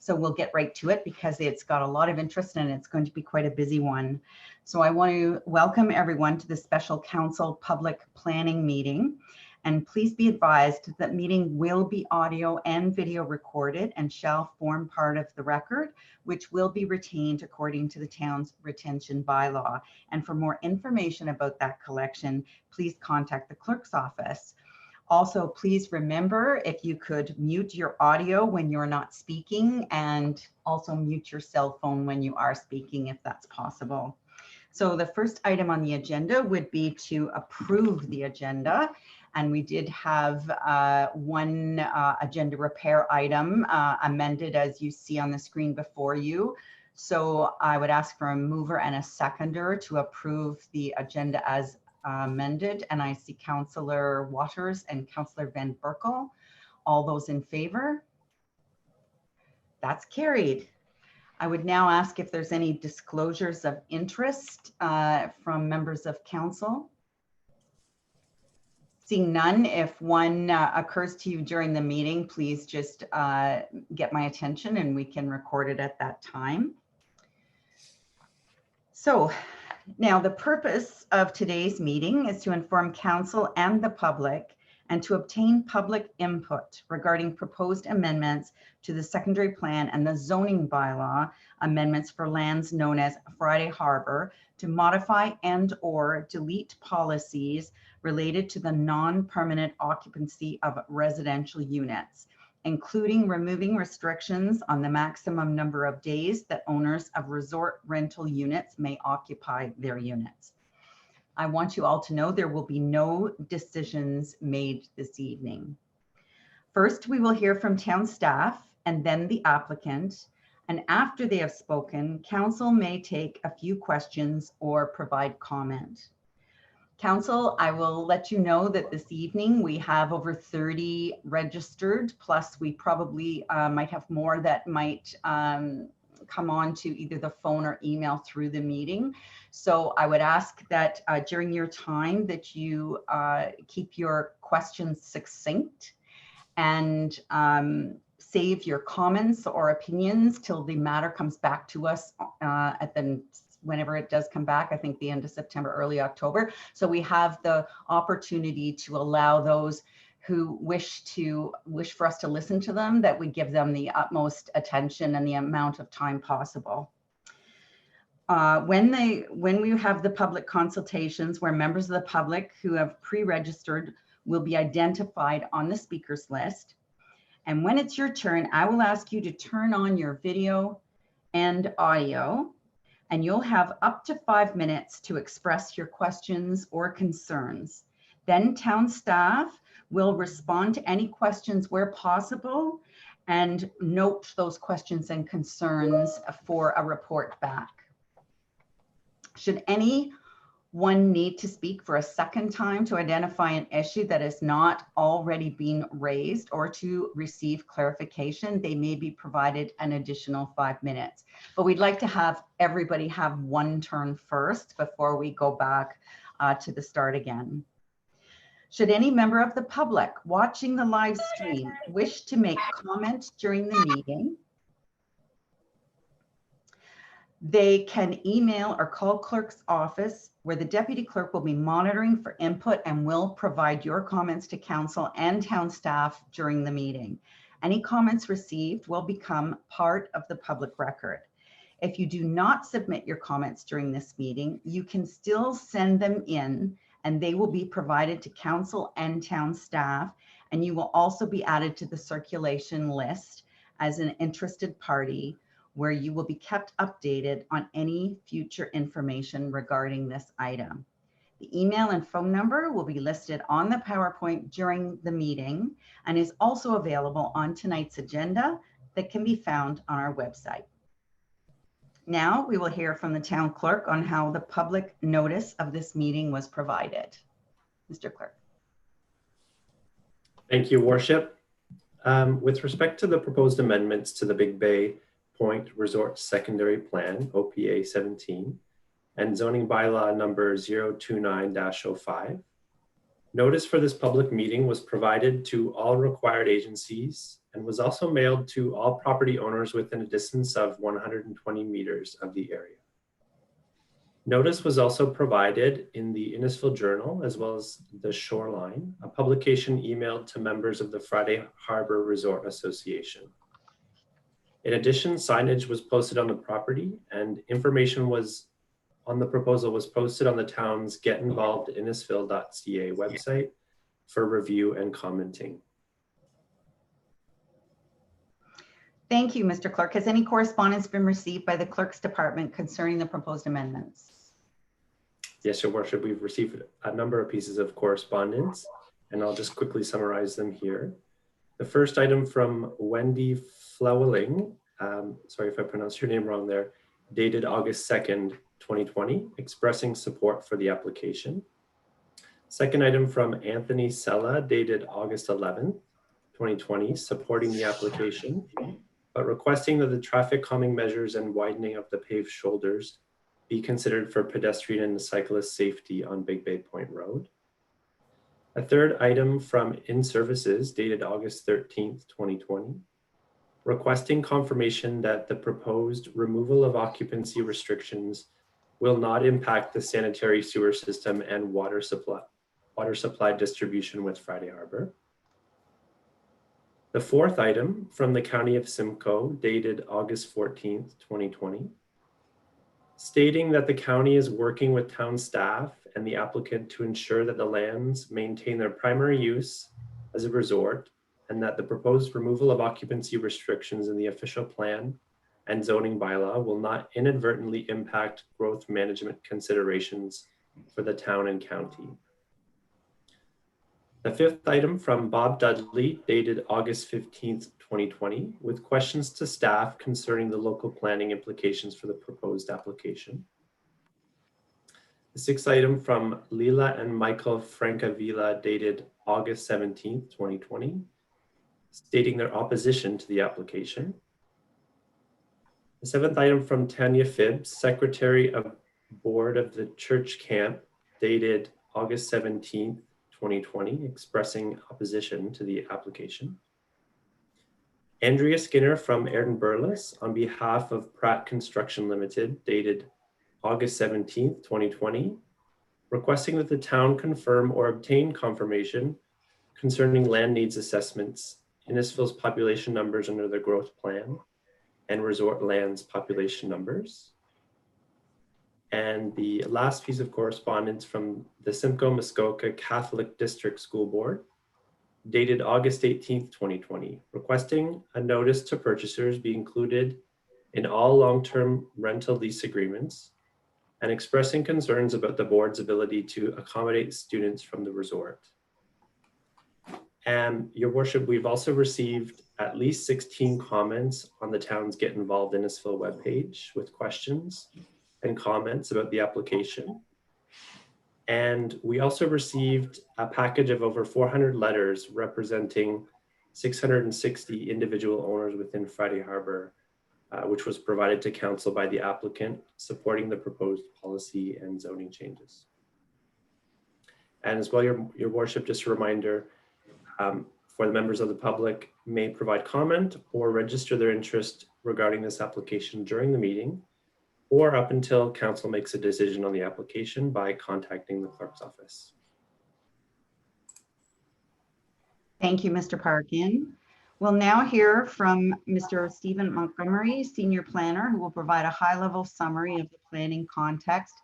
So we'll get right to it because it's got a lot of interest and it's going to be quite a busy one. So I want to welcome everyone to the Special Council Public Planning Meeting. And please be advised that meeting will be audio and video recorded and shall form part of the record, which will be retained according to the town's retention bylaw. And for more information about that collection, please contact the clerk's office. Also, please remember if you could mute your audio when you're not speaking, and also mute your cell phone when you are speaking if that's possible. So the first item on the agenda would be to approve the agenda. And we did have one agenda repair item amended, as you see on the screen before you. So I would ask for a mover and a seconder to approve the agenda as amended. And I see Councillor Waters and Councillor Van Berkel. All those in favor? That's carried. I would now ask if there's any disclosures of interest from members of council. Seeing none, if one occurs to you during the meeting, please just get my attention and we can record it at that time. So now the purpose of today's meeting is to inform council and the public and to obtain public input regarding proposed amendments to the secondary plan and the zoning bylaw amendments for lands known as Friday Harbor to modify and or delete policies related to the non-permanent occupancy of residential units, including removing restrictions on the maximum number of days that owners of resort rental units may occupy their units. I want you all to know there will be no decisions made this evening. First, we will hear from town staff and then the applicant. And after they have spoken, council may take a few questions or provide comment. Council, I will let you know that this evening we have over 30 registered, plus we probably might have more that might come on to either the phone or email through the meeting. So I would ask that during your time that you keep your questions succinct and save your comments or opinions till the matter comes back to us whenever it does come back, I think the end of September, early October. So we have the opportunity to allow those who wish for us to listen to them, that we give them the utmost attention and the amount of time possible. When we have the public consultations where members of the public who have pre-registered will be identified on the speakers list. And when it's your turn, I will ask you to turn on your video and audio, and you'll have up to 5 minutes to express your questions or concerns. Then town staff will respond to any questions where possible and note those questions and concerns for a report back. Should anyone need to speak for a second time to identify an issue that has not already been raised or to receive clarification, they may be provided an additional 5 minutes. But we'd like to have everybody have one turn first before we go back to the start again. Should any member of the public watching the live stream wish to make comment during the meeting, they can email or call clerk's office, where the deputy clerk will be monitoring for input and will provide your comments to council and town staff during the meeting. Any comments received will become part of the public record. If you do not submit your comments during this meeting, you can still send them in and they will be provided to council and town staff, and you will also be added to the circulation list as an interested party, where you will be kept updated on any future information regarding this item. The email and phone number will be listed on the PowerPoint during the meeting and is also available on tonight's agenda that can be found on our website. Now we will hear from the town clerk on how the public notice of this meeting was provided. Mr. Clerk. Thank you, Worship. With respect to the proposed amendments to the Big Bay Point Resort Secondary Plan, OPA 17, and zoning bylaw number 029-05, Notice for this public meeting was provided to all required agencies and was also mailed to all property owners within a distance of 120 meters of the area. Notice was also provided in the Innisfil Journal as well as the Shoreline, a publication emailed to members of the Friday Harbor Resort Association. In addition, signage was posted on the property and information on the proposal was posted on the town's Get Involved Innisfil.ca website for review and commenting. Thank you, Mr. Clerk. Has any correspondence been received by the Clerk's Department concerning the proposed amendments? Yes, Your Worship, we've received a number of pieces of correspondence, and I'll just quickly summarize them here. The first item from Wendy Flowling, sorry if I pronounced your name wrong there, dated August 2nd, 2020, expressing support for the application. Second item from Anthony Sella, dated August 11th, 2020, supporting the application, but requesting that the traffic calming measures and widening of the paved shoulders be considered for pedestrian and cyclist safety on Big Bay Point Road. A third item from In Services, dated August 13th, 2020, requesting confirmation that the proposed removal of occupancy restrictions will not impact the sanitary sewer system and water supply distribution with Friday Harbor. The fourth item from the County of Simcoe, dated August 14th, 2020, stating that the county is working with town staff and the applicant to ensure that the lands maintain their primary use as a resort and that the proposed removal of occupancy restrictions in the official plan and zoning bylaw will not inadvertently impact growth management considerations for the town and county. The fifth item from Bob Dudley, dated August 15th, 2020, with questions to staff concerning the local planning implications for the proposed application. The sixth item from Leela and Michael Francavilla, dated August 17th, 2020, stating their opposition to the application. The seventh item from Tanya Phibbs, Secretary of Board of the Church Camp, dated August 17th, 2020, expressing opposition to the application. Andrea Skinner from Ayrton Burles on behalf of Pratt Construction Limited, dated August 17th, 2020, requesting that the town confirm or obtain confirmation concerning land needs assessments, Innisfil's population numbers under the growth plan, and resort lands population numbers. And the last piece of correspondence from the Simcoe Muskoka Catholic District School Board, dated August 18th, 2020, requesting a notice to purchasers be included in all long-term rental lease agreements and expressing concerns about the board's ability to accommodate students from the resort. And Your Worship, we've also received at least 16 comments on the town's Get Involved Innisfil webpage with questions and comments about the application. And we also received a package of over 400 letters representing 660 individual owners within Friday Harbor, which was provided to council by the applicant supporting the proposed policy and zoning changes. And as well, Your Worship, just a reminder, for the members of the public may provide comment or register their interest regarding this application during the meeting or up until council makes a decision on the application by contacting the clerk's office. Thank you, Mr. Parkin. We'll now hear from Mr. Stephen Montgomery, Senior Planner, who will provide a high-level summary of the planning context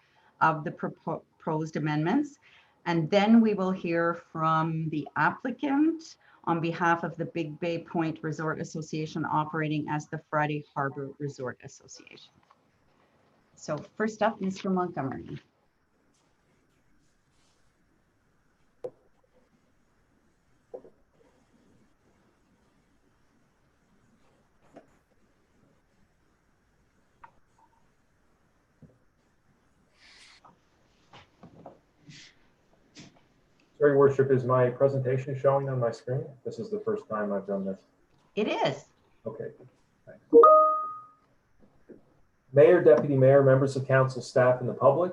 of the proposed amendments. And then we will hear from the applicant on behalf of the Big Bay Point Resort Association operating as the Friday Harbor Resort Association. So first up, Mr. Montgomery. Your Worship, is my presentation showing on my screen? This is the first time I've done this. It is. Okay. Thanks. Mayor, Deputy Mayor, members of council, staff, and the public,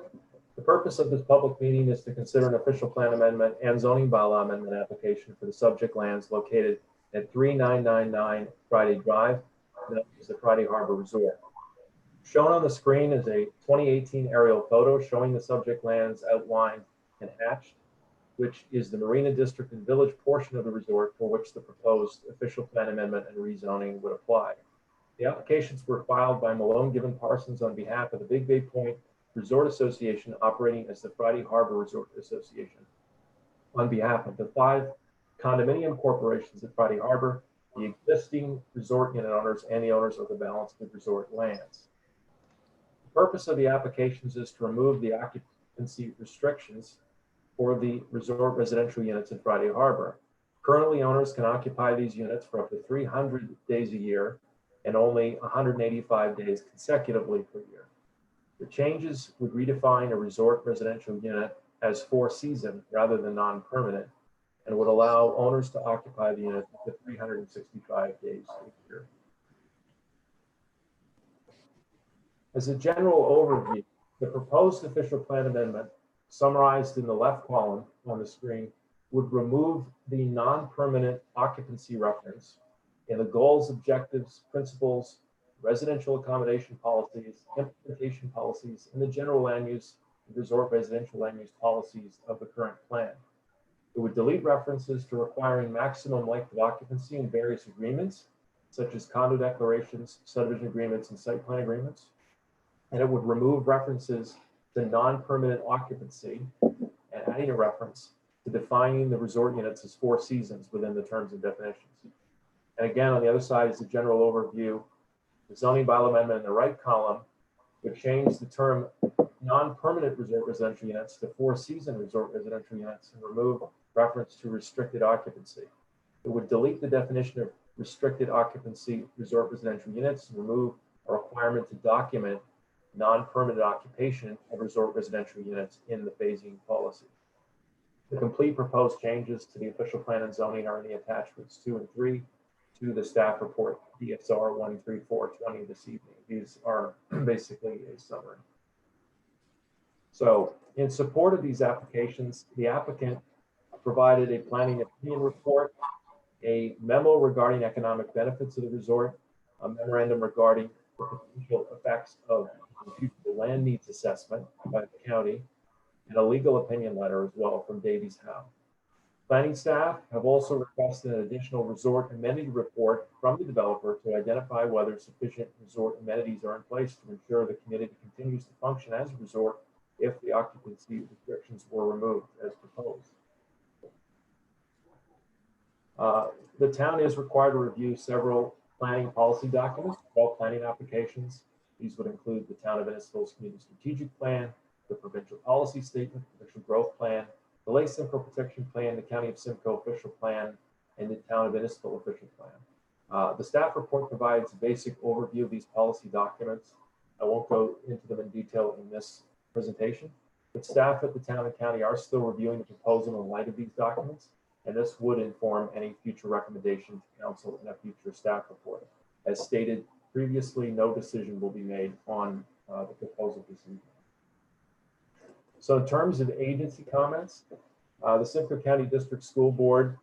the The purpose of this public meeting is to consider an official plan amendment and zoning bylaw amendment application for the subject lands located at 3999 Friday Drive, known as the Friday Harbor Resort. Shown on the screen is a 2018 aerial photo showing the subject lands outlined and hatched, which is the Marina District and Village portion of the resort for which the proposed official plan amendment and rezoning would apply. The applications were filed by Malone Given Parsons on behalf of the Big Bay Point Resort Association, operating as the Friday Harbor Resort Association, on behalf of the 5 condominium corporations at Friday Harbor, the existing resort unit owners, and the owners of the balance of resort lands. The purpose of the applications is to remove the occupancy restrictions for the resort residential units in Friday Harbor. Currently, owners can occupy these units for up to 300 days a year and only 185 days consecutively per year. The changes would redefine a resort residential unit as 4-season rather than non-permanent, and would allow owners to occupy the unit up to 365 days a year. As a general overview, the proposed official plan amendment, summarized in the left column on the screen, would remove the non-permanent occupancy reference in the goals, objectives, principles, residential accommodation policies, implementation policies, and the general land use and resort residential land use policies of the current plan. It would delete references to requiring maximum length of occupancy in various agreements, such as condo declarations, subdivision agreements, and site plan agreements. And it would remove references to non-permanent occupancy and adding a reference to defining the resort units as 4 seasons within the terms and definitions. And again, on the other side is the general overview. The zoning bylaw amendment in the right column would change the term non-permanent resort residential units to 4-season resort residential units and remove reference to restricted occupancy. It would delete the definition of restricted occupancy resort residential units and remove a requirement to document non-permanent occupation of resort residential units in the phasing policy. The complete proposed changes to the official plan and zoning are in the attachments 2 and 3 to the staff report DSR 13420 this evening. These are basically a summary. So in support of these applications, the applicant provided a planning opinion report, a memo regarding economic benefits of the resort, a memorandum regarding the potential effects of the future land needs assessment by the county, and a legal opinion letter as well from Davies Howe. Planning staff have also requested an additional resort amenity report from the developer to identify whether sufficient resort amenities are in place to ensure the community continues to function as a resort if the occupancy restrictions were removed as proposed. The town is required to review several planning policy documents, all planning applications. These would include the Town of Innisfil's Community Strategic Plan, the Provincial Policy Statement, Provincial Growth Plan, the Lake Simcoe Protection Plan, the County of Simcoe Official Plan, and the Town of Innisfil Official Plan. The staff report provides a basic overview of these policy documents. I won't go into them in detail in this presentation, but staff at the town and county are still reviewing the proposal in light of these documents, and this would inform any future recommendation to council in a future staff report. As stated previously, no decision will be made on the proposal this evening. So in terms of agency comments, the Simcoe County District School Board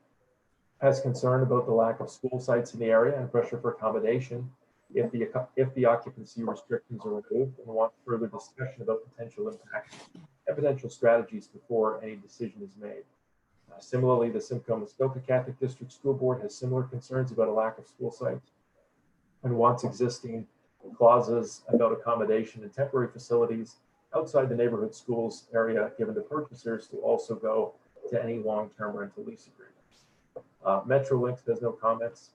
has concern about the lack of school sites in the area and pressure for accommodation if the occupancy restrictions are removed, and wants further discussion about potential impacts and potential strategies before any decision is made. Similarly, the Simcoe Muskoka Catholic District School Board has similar concerns about a lack of school sites and wants existing clauses about accommodation and temporary facilities outside the neighborhood schools area given to purchasers to also go to any long-term rental lease agreements. Metrolinx has no comments.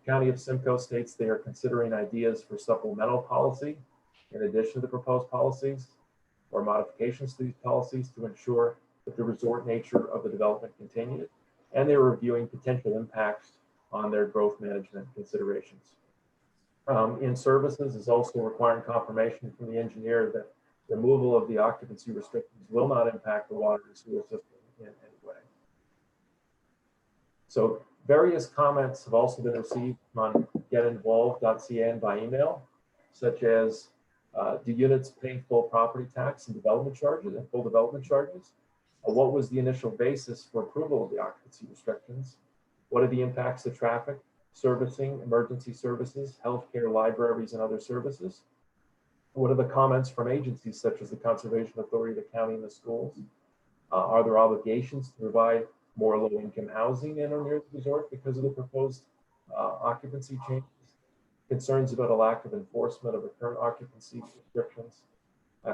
The County of Simcoe states they are considering ideas for supplemental policy in addition to the proposed policies or modifications to these policies to ensure that the resort nature of the development continues, and they're reviewing potential impacts on their growth management considerations. In services is also requiring confirmation from the engineer that removal of the occupancy restrictions will not impact the water and sewer system in any way. So various comments have also been received on getinvolved.ca and by email, such as Do units pay full property tax and development charges and full development charges? What was the initial basis for approval of the occupancy restrictions? What are the impacts of traffic, servicing, emergency services, healthcare, libraries, and other services? What are the comments from agencies such as the Conservation Authority, the county, and the schools? Are there obligations to provide more low-income housing in or near the resort because of the proposed occupancy changes? Concerns about a lack of enforcement of the current occupancy restrictions?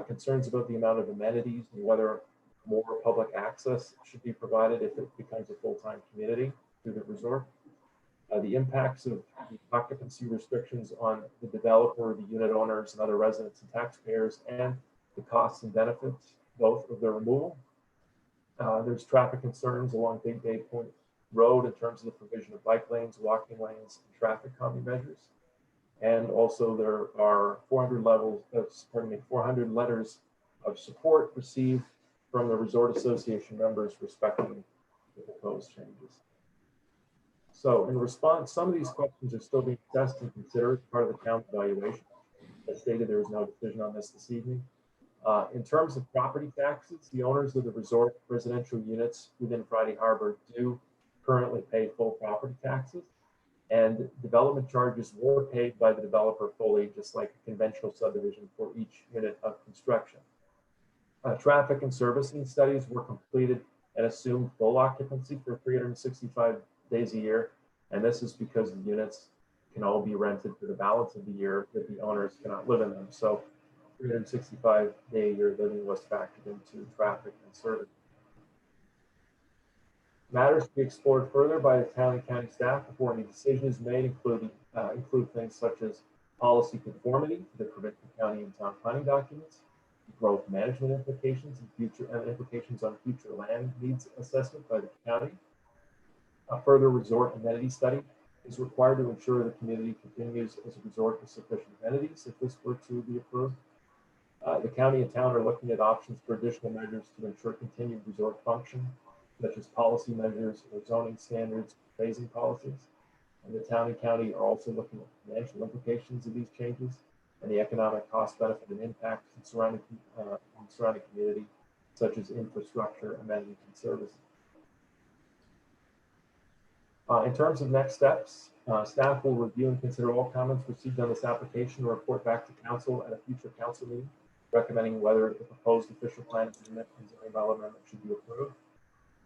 Concerns about the amount of amenities and whether more public access should be provided if it becomes a full-time community through the resort? The impacts of the occupancy restrictions on the developer, the unit owners, and other residents and taxpayers, and the costs and benefits, both of their removal. There's traffic concerns along Big Bay Point Road in terms of the provision of bike lanes, walking lanes, and traffic calming measures. And also there are 400 letters of support received from the Resort Association members respecting the proposed changes. So in response, some of these questions are still being assessed and considered as part of the town's evaluation. As stated, there is no decision on this evening. In terms of property taxes, the owners of the resort residential units within Friday Harbor do currently pay full property taxes, and development charges were paid by the developer fully, just like a conventional subdivision for each unit of construction. Traffic and servicing studies were completed and assumed full occupancy for 365 days a year, and this is because the units can all be rented for the balance of the year if the owners cannot live in them. So 365-day a year living was factored into traffic and service. Matters to be explored further by the town and county staff before any decision is made include things such as policy conformity to the provincial, county, and town planning documents, growth management implications and implications on future land needs assessment by the county. A further resort amenity study is required to ensure the community continues as a resort with sufficient amenities if this were to be approved. The county and town are looking at options for additional measures to ensure continued resort function, such as policy measures or zoning standards, phasing policies. And the town and county are also looking at financial implications of these changes and the economic cost, benefit, and impact in surrounding community, such as infrastructure, amenities, and services. In terms of next steps, staff will review and consider all comments received on this application and report back to council at a future council meeting, recommending whether the proposed official plan amendment and zoning bylaw amendment should be approved.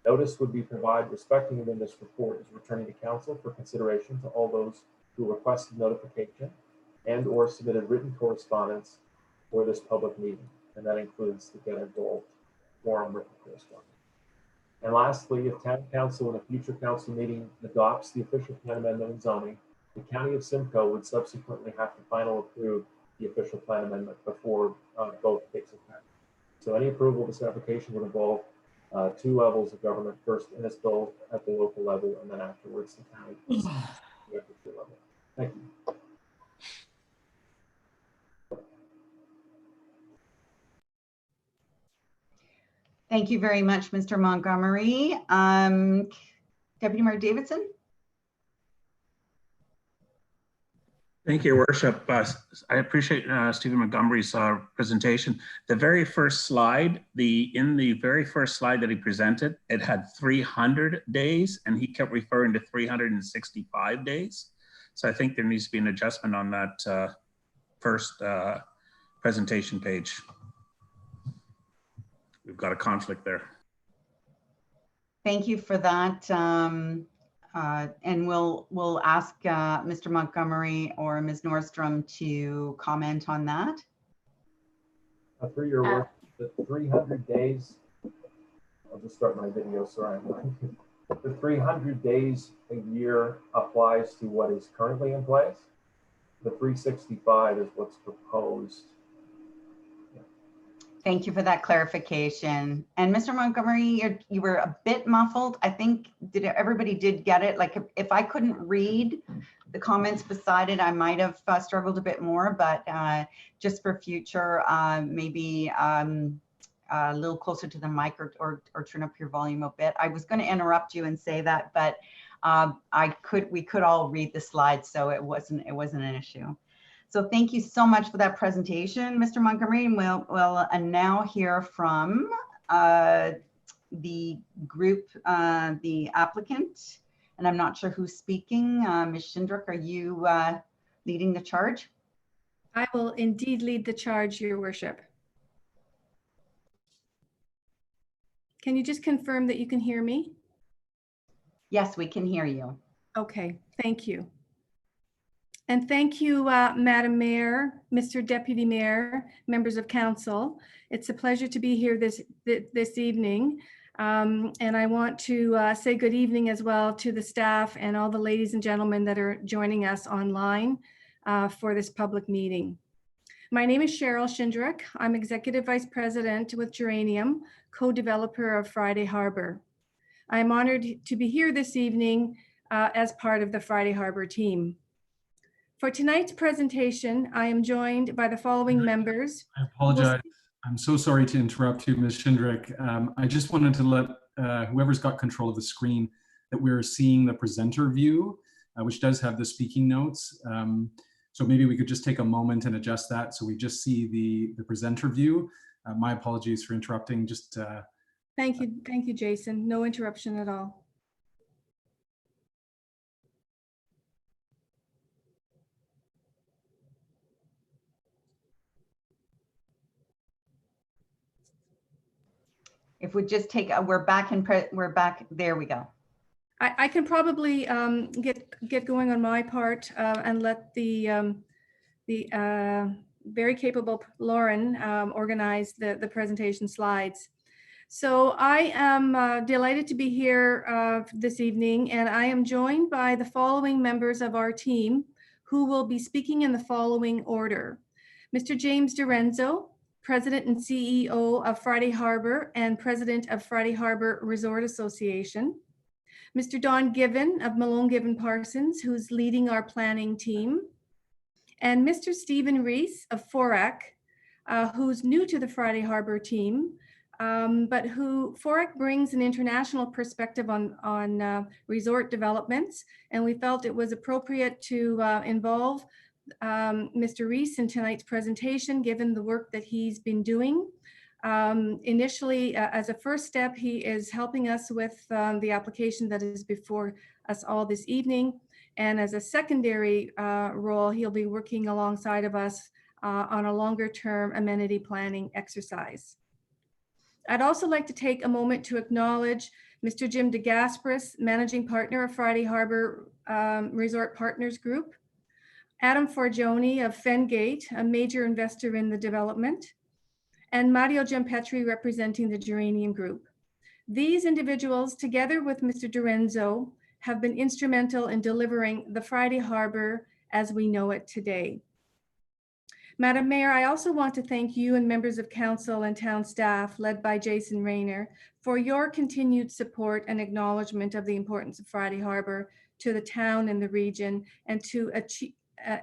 Notice would be provided respecting when this report is returning to council for consideration to all those who requested notification and or submitted written correspondence for this public meeting, and that includes the Get Involved forum written correspondence. And lastly, if town council in a future council meeting adopts the official plan amendment and zoning, the county of Simcoe would subsequently have to final approve the official plan amendment before both takes effect. So any approval of this application would involve two levels of government, first Innisfil at the local level, and then afterwards the county at the level. Thank you. Thank you very much, Mr. Montgomery. Deputy Mayor Davidson. Thank you, Your Worship. I appreciate Stephen Montgomery's presentation. The very first slide, in the very first slide that he presented, it had 300 days, and he kept referring to 365 days. So I think there needs to be an adjustment on that first presentation page. We've got a conflict there. Thank you for that. And we'll ask Mr. Montgomery or Ms. Nordstrom to comment on that. For your work, the 300 days, I'll just start my video, sorry. The 300 days a year applies to what is currently in place. The 365 is what's proposed. Thank you for that clarification. And Mr. Montgomery, you were a bit muffled. I think everybody did get it. Like if I couldn't read the comments beside it, I might have struggled a bit more, but just for future, maybe a little closer to the mic or turn up your volume a bit. I was going to interrupt you and say that, but we could all read the slides, so it wasn't an issue. So thank you so much for that presentation, Mr. Montgomery. And we'll now hear from the group, the applicant. And I'm not sure who's speaking. Ms. Shindrock, are you leading the charge? I will indeed lead the charge, Your Worship. Can you just confirm that you can hear me? Yes, we can hear you. Okay, thank you. And thank you, Madam Mayor, Mr. Deputy Mayor, members of council. It's a pleasure to be here this evening. And I want to say good evening as well to the staff and all the ladies and gentlemen that are joining us online for this public meeting. My name is Cheryl Shindrock. I'm Executive Vice President with Geranium, co-developer of Friday Harbor. I'm honored to be here this evening as part of the Friday Harbor team. For tonight's presentation, I am joined by the following members. I apologize. I'm so sorry to interrupt you, Ms. Shindrock. I just wanted to let whoever's got control of the screen that we're seeing the presenter view, which does have the speaking notes. So maybe we could just take a moment and adjust that so we just see the presenter view. My apologies for interrupting. Just Thank you, Jason. No interruption at all. If we just take, we're back. There we go. I can probably get going on my part and let the very capable Lauren organize the presentation slides. So I am delighted to be here this evening, and I am joined by the following members of our team who will be speaking in the following order. Mr. James DiRenzo, President and CEO of Friday Harbor and President of Friday Harbor Resort Association. Mr. Don Given of Malone Given Parsons, who's leading our planning team. And Mr. Stephen Reese of FORAC, who's new to the Friday Harbor team, but who FORAC brings an international perspective on resort developments. And we felt it was appropriate to involve Mr. Reese in tonight's presentation, given the work that he's been doing. Initially, as a first step, he is helping us with the application that is before us all this evening. And as a secondary role, he'll be working alongside of us on a longer term amenity planning exercise. I'd also like to take a moment to acknowledge Mr. Jim DeGasperis, Managing Partner of Friday Harbor Resort Partners Group, Adam Forgione of Fengate, a major investor in the development, and Mario Giampetri representing the Geranium Group. These individuals, together with Mr. DiRenzo, have been instrumental in delivering the Friday Harbor as we know it today. Madam Mayor, I also want to thank you and members of council and town staff led by Jason Rayner for your continued support and acknowledgement of the importance of Friday Harbor to the town and the region and to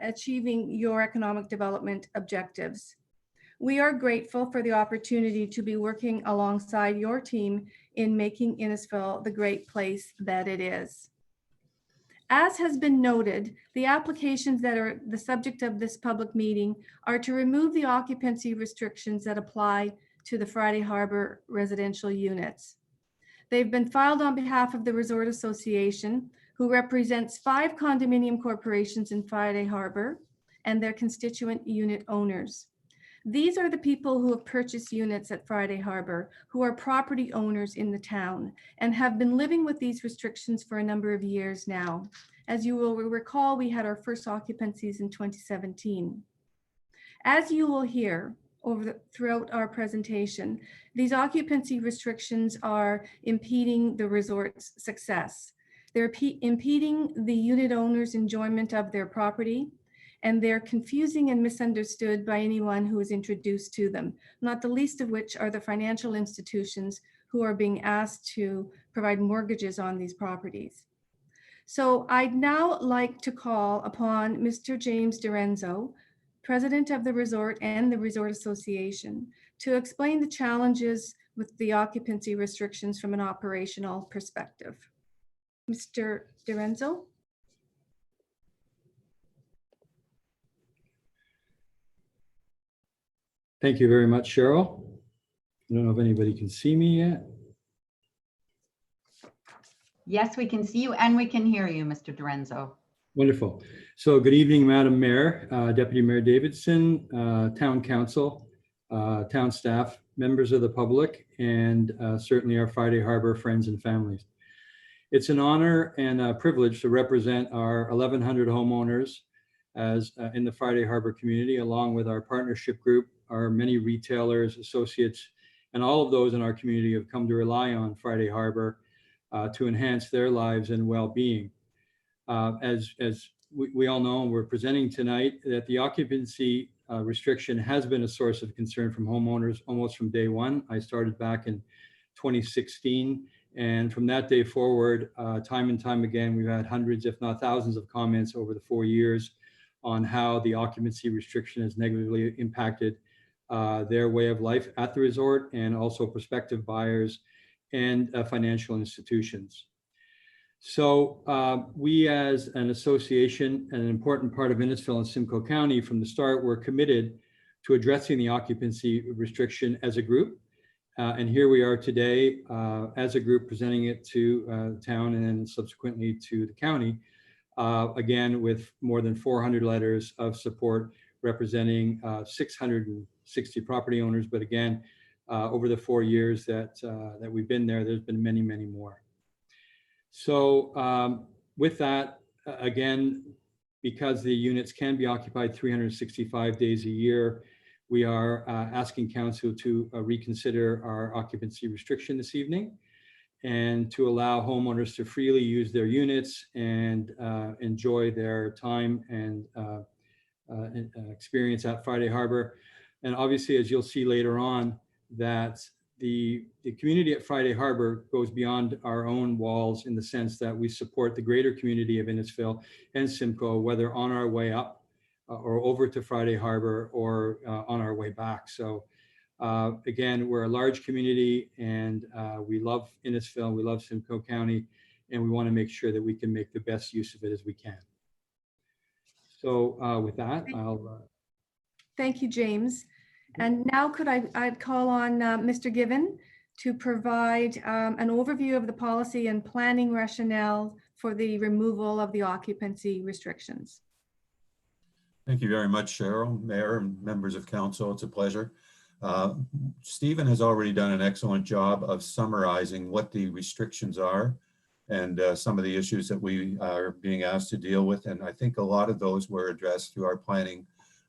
achieving your economic development objectives. We are grateful for the opportunity to be working alongside your team in making Innisfil the great place that it is. As has been noted, the applications that are the subject of this public meeting are to remove the occupancy restrictions that apply to the Friday Harbor residential units. They've been filed on behalf of the Resort Association, who represents 5 condominium corporations in Friday Harbor and their constituent unit owners. These are the people who have purchased units at Friday Harbor, who are property owners in the town and have been living with these restrictions for a number of years now. As you will recall, we had our first occupancies in 2017. As you will hear throughout our presentation, these occupancy restrictions are impeding the resort's success. They're impeding the unit owner's enjoyment of their property, and they're confusing and misunderstood by anyone who is introduced to them, not the least of which are the financial institutions who are being asked to provide mortgages on these properties. So I'd now like to call upon Mr. James DiRenzo, President of the Resort and the Resort Association, to explain the challenges with the occupancy restrictions from an operational perspective. Mr. DiRenzo? Thank you very much, Cheryl. I don't know if anybody can see me yet. Yes, we can see you and we can hear you, Mr. Dorenzo. Wonderful. So good evening, Madam Mayor, Deputy Mayor Davidson, Town Council, town staff, members of the public, and certainly our Friday Harbor friends and families. It's an honor and a privilege to represent our 1,100 homeowners as in the Friday Harbor community, along with our partnership group, our many retailers, associates, and all of those in our community have come to rely on Friday Harbor to enhance their lives and well-being. As we all know, we're presenting tonight that the occupancy restriction has been a source of concern from homeowners almost from day one. I started back in 2016, and from that day forward, time and time again, we've had hundreds, if not thousands, of comments over the 4 years on how the occupancy restriction has negatively impacted their way of life at the resort, and also prospective buyers and financial institutions. So we as an association and an important part of Innisfil and Simcoe County from the start were committed to addressing the occupancy restriction as a group. And here we are today as a group presenting it to the town and then subsequently to the county, again, with more than 400 letters of support representing 660 property owners. But again, over the 4 years that we've been there, there's been many, many more. So with that, again, because the units can be occupied 365 days a year, we are asking council to reconsider our occupancy restriction this evening and to allow homeowners to freely use their units and enjoy their time and experience at Friday Harbor. And obviously, as you'll see later on, that the community at Friday Harbor goes beyond our own walls in the sense that we support the greater community of Innisfil and Simcoe, whether on our way up or over to Friday Harbor or on our way back. So again, we're a large community and we love Innisfil, we love Simcoe County, and we want to make sure that we can make the best use of it as we can. So with that, I'll... Thank you, James. And now I'd call on Mr. Given to provide an overview of the policy and planning rationale for the removal of the occupancy restrictions. Thank you very much, Cheryl, Mayor, and members of council. It's a pleasure. Stephen has already done an excellent job of summarizing what the restrictions are and some of the issues that we are being asked to deal with. And I think a lot of those were addressed through our planning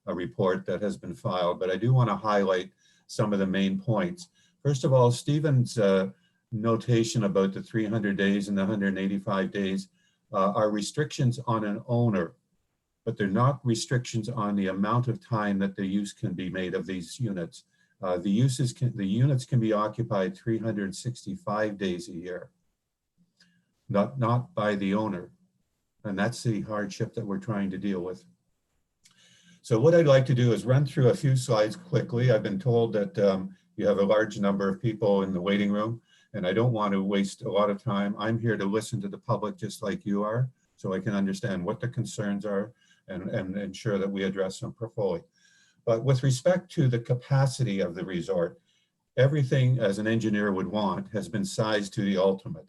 report that has been filed, but I do want to highlight some of the main points. First of all, Stephen's notation about the 300 days and the 185 days are restrictions on an owner, but they're not restrictions on the amount of time that the use can be made of these units. The units can be occupied 365 days a year, not by the owner. And that's the hardship that we're trying to deal with. So what I'd like to do is run through a few slides quickly. I've been told that you have a large number of people in the waiting room, and I don't want to waste a lot of time. I'm here to listen to the public just like you are, so I can understand what the concerns are and ensure that we address them fully. But with respect to the capacity of the resort, everything as an engineer would want has been sized to the ultimate,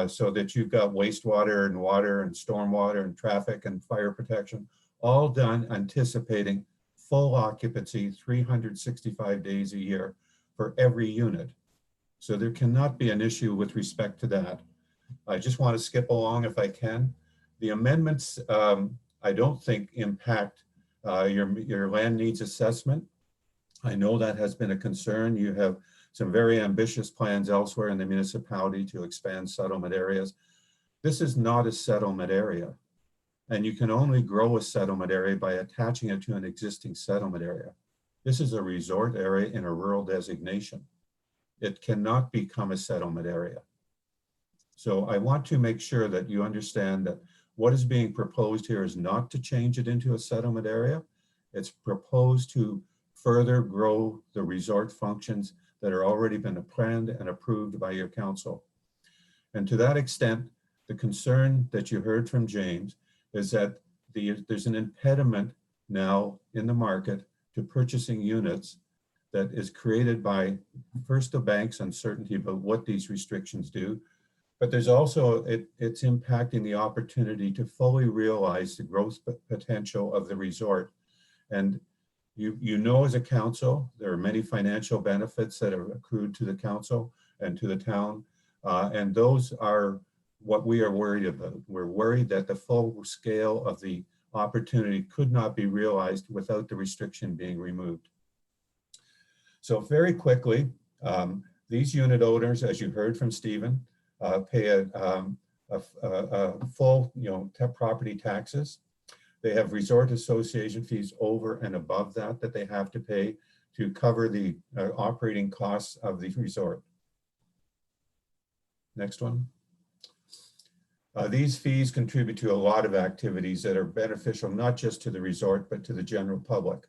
so that you've got wastewater and water and stormwater and traffic and fire protection, all done anticipating full occupancy 365 days a year for every unit. So there cannot be an issue with respect to that. I just want to skip along if I can. The amendments, I don't think impact your land needs assessment. I know that has been a concern. You have some very ambitious plans elsewhere in the municipality to expand settlement areas. This is not a settlement area. And you can only grow a settlement area by attaching it to an existing settlement area. This is a resort area in a rural designation. It cannot become a settlement area. So I want to make sure that you understand that what is being proposed here is not to change it into a settlement area. It's proposed to further grow the resort functions that are already been planned and approved by your council. And to that extent, the concern that you heard from James is that there's an impediment now in the market to purchasing units that is created by first the bank's uncertainty about what these restrictions do, but there's also, it's impacting the opportunity to fully realize the growth potential of the resort. And you know, as a council, there are many financial benefits that are accrued to the council and to the town. And those are what we are worried about. We're worried that the full scale of the opportunity could not be realized without the restriction being removed. So very quickly, these unit owners, as you heard from Stephen, pay a full, property taxes. They have resort association fees over and above that they have to pay to cover the operating costs of the resort. Next one. These fees contribute to a lot of activities that are beneficial, not just to the resort, but to the general public.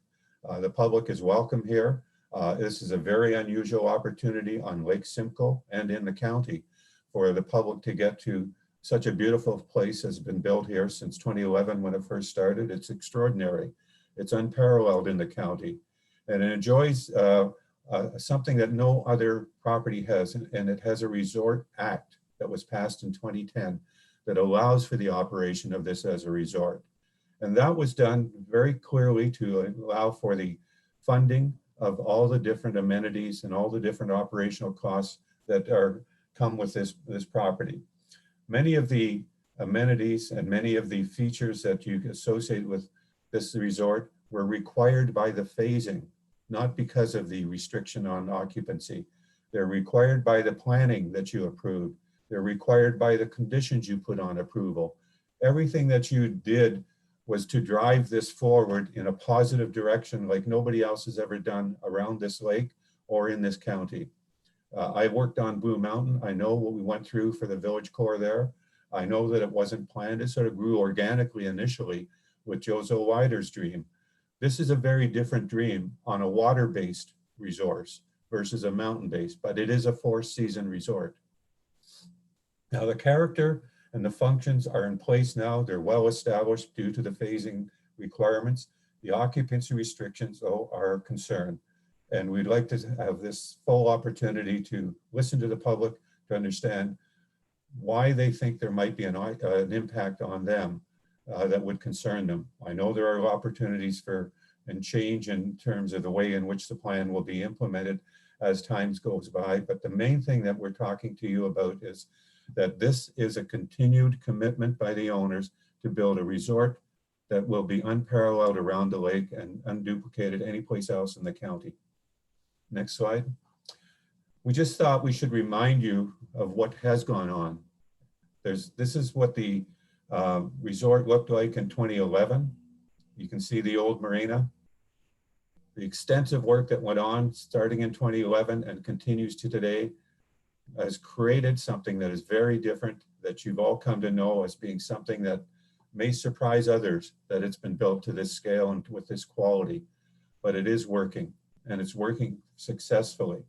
The public is welcome here. This is a very unusual opportunity on Lake Simcoe and in the county for the public to get to such a beautiful place has been built here since 2011 when it first started. It's extraordinary. It's unparalleled in the county. And it enjoys something that no other property has. And it has a resort act that was passed in 2010 that allows for the operation of this as a resort. And that was done very clearly to allow for the funding of all the different amenities and all the different operational costs that come with this property. Many of the amenities and many of the features that you associate with this resort were required by the phasing, not because of the restriction on occupancy. They're required by the planning that you approved. They're required by the conditions you put on approval. Everything that you did was to drive this forward in a positive direction like nobody else has ever done around this lake or in this county. I worked on Blue Mountain. I know what we went through for the village core there. I know that it wasn't planned. It sort of grew organically initially with Jozo Wider's dream. This is a very different dream on a water-based resource versus a mountain-based, but it is a four-season resort. Now the character and the functions are in place now. They're well established due to the phasing requirements. The occupancy restrictions, though, are a concern. And we'd like to have this full opportunity to listen to the public to understand why they think there might be an impact on them that would concern them. I know there are opportunities for change in terms of the way in which the plan will be implemented as time goes by. But the main thing that we're talking to you about is that this is a continued commitment by the owners to build a resort that will be unparalleled around the lake and unduplicated anyplace else in the county. Next slide. We just thought we should remind you of what has gone on. This is what the resort looked like in 2011. You can see the old marina. The extensive work that went on starting in 2011 and continues to today has created something that is very different, that you've all come to know as being something that may surprise others, that it's been built to this scale and with this quality, but it is working. And it's working successfully.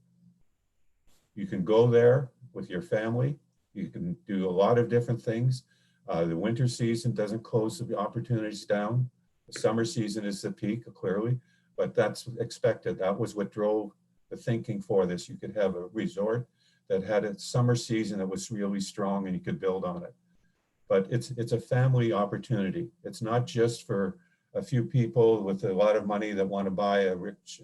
You can go there with your family. You can do a lot of different things. The winter season doesn't close the opportunities down. The summer season is the peak, clearly, but that's expected. That was what drove the thinking for this. You could have a resort that had a summer season that was really strong and you could build on it. But it's a family opportunity. It's not just for a few people with a lot of money that want to buy a rich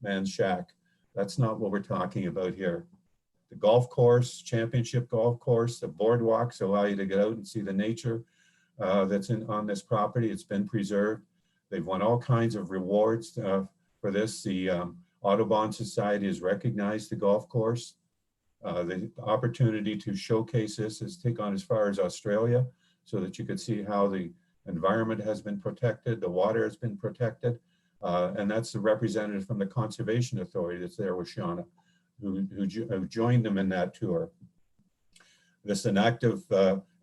man's shack. That's not what we're talking about here. The golf course, championship golf course, the boardwalks allow you to get out and see the nature that's on this property. It's been preserved. They've won all kinds of rewards for this. The Audubon Society has recognized the golf course. The opportunity to showcase this has taken on as far as Australia so that you could see how the environment has been protected, the water has been protected. And that's the representative from the Conservation Authority that's there with Shauna, who joined them in that tour. This is an active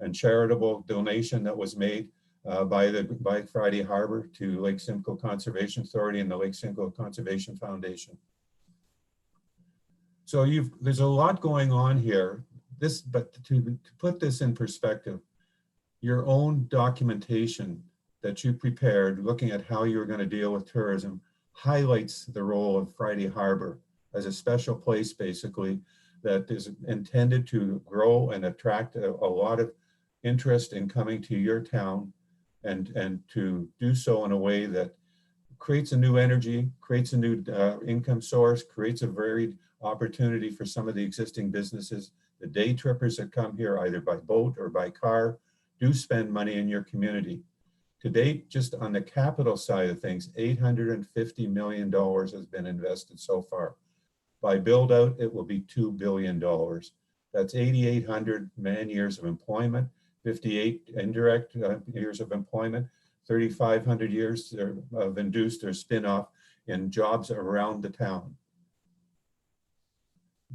and charitable donation that was made by Friday Harbor to Lake Simcoe Conservation Authority and the Lake Simcoe Conservation Foundation. So there's a lot going on here. But to put this in perspective, your own documentation that you prepared, looking at how you're going to deal with tourism, highlights the role of Friday Harbor as a special place, basically, that is intended to grow and attract a lot of interest in coming to your town, and to do so in a way that creates a new energy, creates a new income source, creates a varied opportunity for some of the existing businesses. The day trippers that come here either by boat or by car do spend money in your community. To date, just on the capital side of things, $850 million has been invested so far. By build out, it will be $2 billion. That's 8,800 man years of employment, 58 indirect years of employment, 3,500 years of induced or spin-off in jobs around the town.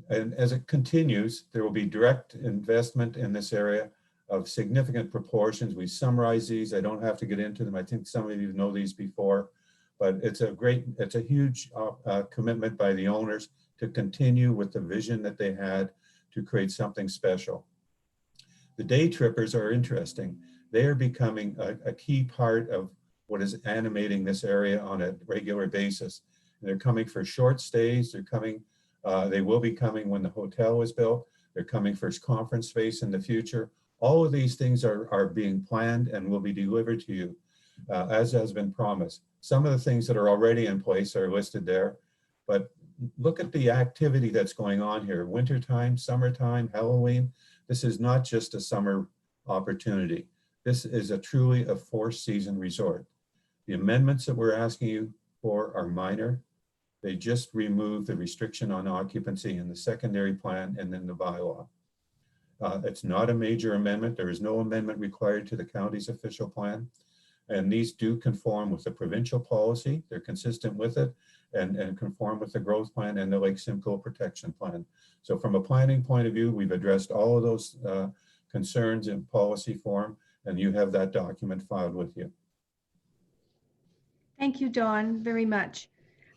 And as it continues, there will be direct investment in this area of significant proportions. We summarize these. I don't have to get into them. I think some of you know these before, but it's a huge commitment by the owners to continue with the vision that they had to create something special. The day trippers are interesting. They are becoming a key part of what is animating this area on a regular basis. And they're coming for short stays. They're coming, they will be coming when the hotel is built. They're coming for conference space in the future. All of these things are being planned and will be delivered to you as has been promised. Some of the things that are already in place are listed there, but look at the activity that's going on here. Wintertime, summertime, Halloween. This is not just a summer opportunity. This is truly a four-season resort. The amendments that we're asking you for are minor. They just remove the restriction on occupancy in the secondary plan and then the bylaw. It's not a major amendment. There is no amendment required to the county's official plan. And these do conform with the provincial policy. They're consistent with it and conform with the growth plan and the Lake Simcoe protection plan. So from a planning point of view, we've addressed all of those concerns in policy form, and you have that document filed with you. Thank you, Don, very much.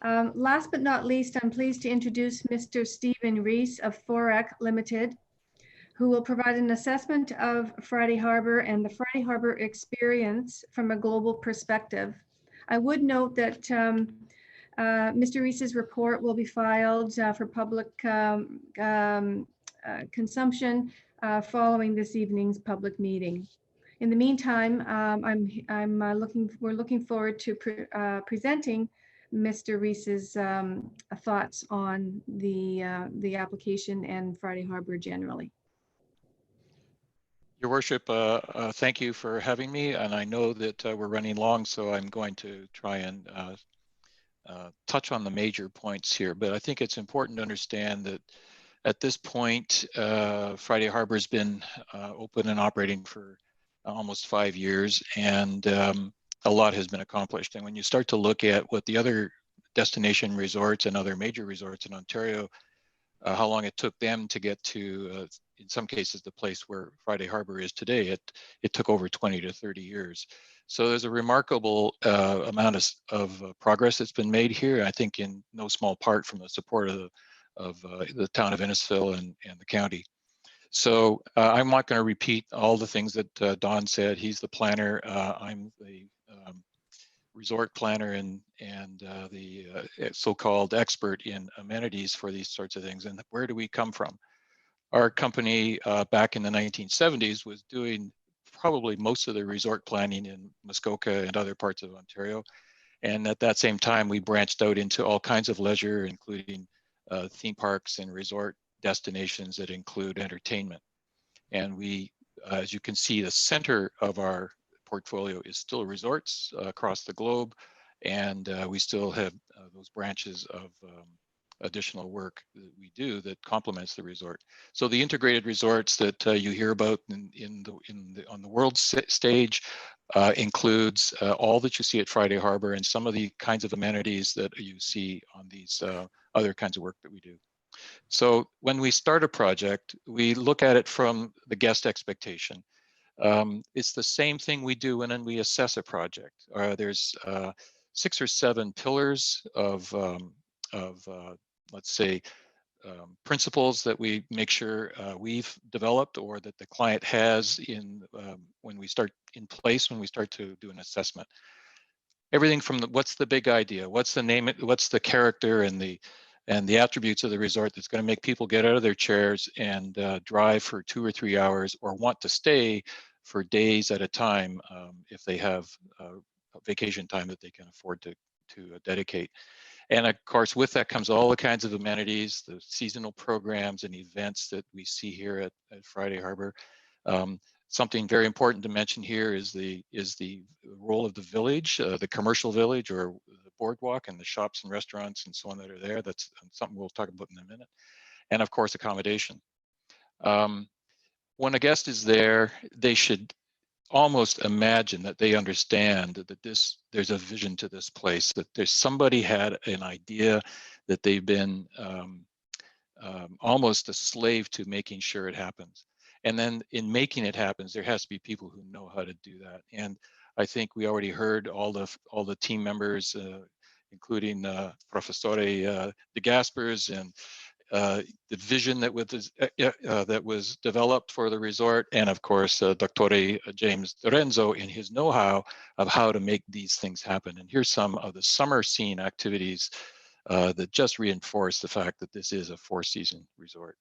Last but not least, I'm pleased to introduce Mr. Stephen Reese of Forac Limited, who will provide an assessment of Friday Harbor and the Friday Harbor experience from a global perspective. I would note that Mr. Reese's report will be filed for public consumption following this evening's public meeting. In the meantime, we're looking forward to presenting Mr. Reese's thoughts on the application and Friday Harbor generally. Your Worship, thank you for having me, and I know that we're running long, so I'm going to try and touch on the major points here, but I think it's important to understand that at this point, Friday Harbor has been open and operating for almost 5 years, and a lot has been accomplished. And when you start to look at what the other destination resorts and other major resorts in Ontario, how long it took them to get to, in some cases, the place where Friday Harbor is today, it took over 20 to 30 years. So there's a remarkable amount of progress that's been made here, I think in no small part from the support of the town of Innisfil and the county. So I'm not going to repeat all the things that Don said. He's the planner. I'm the resort planner and the so-called expert in amenities for these sorts of things. And where do we come from? Our company back in the 1970s was doing probably most of the resort planning in Muskoka and other parts of Ontario. And at that same time, we branched out into all kinds of leisure, including theme parks and resort destinations that include entertainment. And we, as you can see, the center of our portfolio is still resorts across the globe. And we still have those branches of additional work that we do that complements the resort. So the integrated resorts that you hear about on the world stage includes all that you see at Friday Harbor and some of the kinds of amenities that you see on these other kinds of work that we do. So when we start a project, we look at it from the guest expectation. It's the same thing we do when we assess a project. There's 6 or 7 pillars of let's say, principles that we make sure we've developed or that the client has in when we start to do an assessment. everything from what's the big idea, what's the name, what's the character and the attributes of the resort that's going to make people get out of their chairs and drive for 2 or 3 hours or want to stay for days at a time if they have vacation time that they can afford to dedicate. And of course, with that comes all the kinds of amenities, the seasonal programs and events that we see here at Friday Harbor. Something very important to mention here is the role of the village, the commercial village or the boardwalk and the shops and restaurants and so on that are there. That's something we'll talk about in a minute. And of course, accommodation. When a guest is there, they should almost imagine that they understand that there's a vision to this place, that there's somebody had an idea, that they've been almost a slave to making sure it happens. And then in making it happen, there has to be people who know how to do that. And I think we already heard all the team members, including Professore De Gaspers and the vision that was developed for the resort, and of course, Dr. James Lorenzo in his know-how of how to make these things happen. And here's some of the summer scene activities that just reinforce the fact that this is a 4-season resort.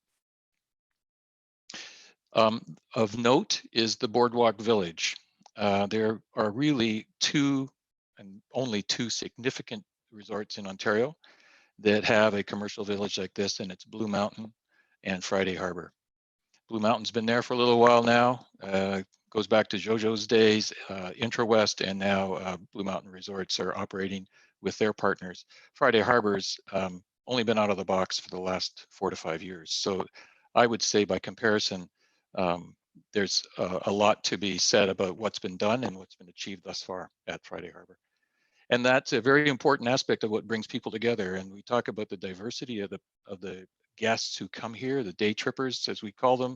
Of note is the Boardwalk Village. There are really only two significant resorts in Ontario that have a commercial village like this, and it's Blue Mountain and Friday Harbor. Blue Mountain's been there for a little while now, goes back to JoJo's days, IntraWest, and now Blue Mountain Resorts are operating with their partners. Friday Harbor's only been out of the box for the last 4 to 5 years. So I would say by comparison, there's a lot to be said about what's been done and what's been achieved thus far at Friday Harbor. And that's a very important aspect of what brings people together. And we talk about the diversity of the guests who come here, the day trippers, as we call them,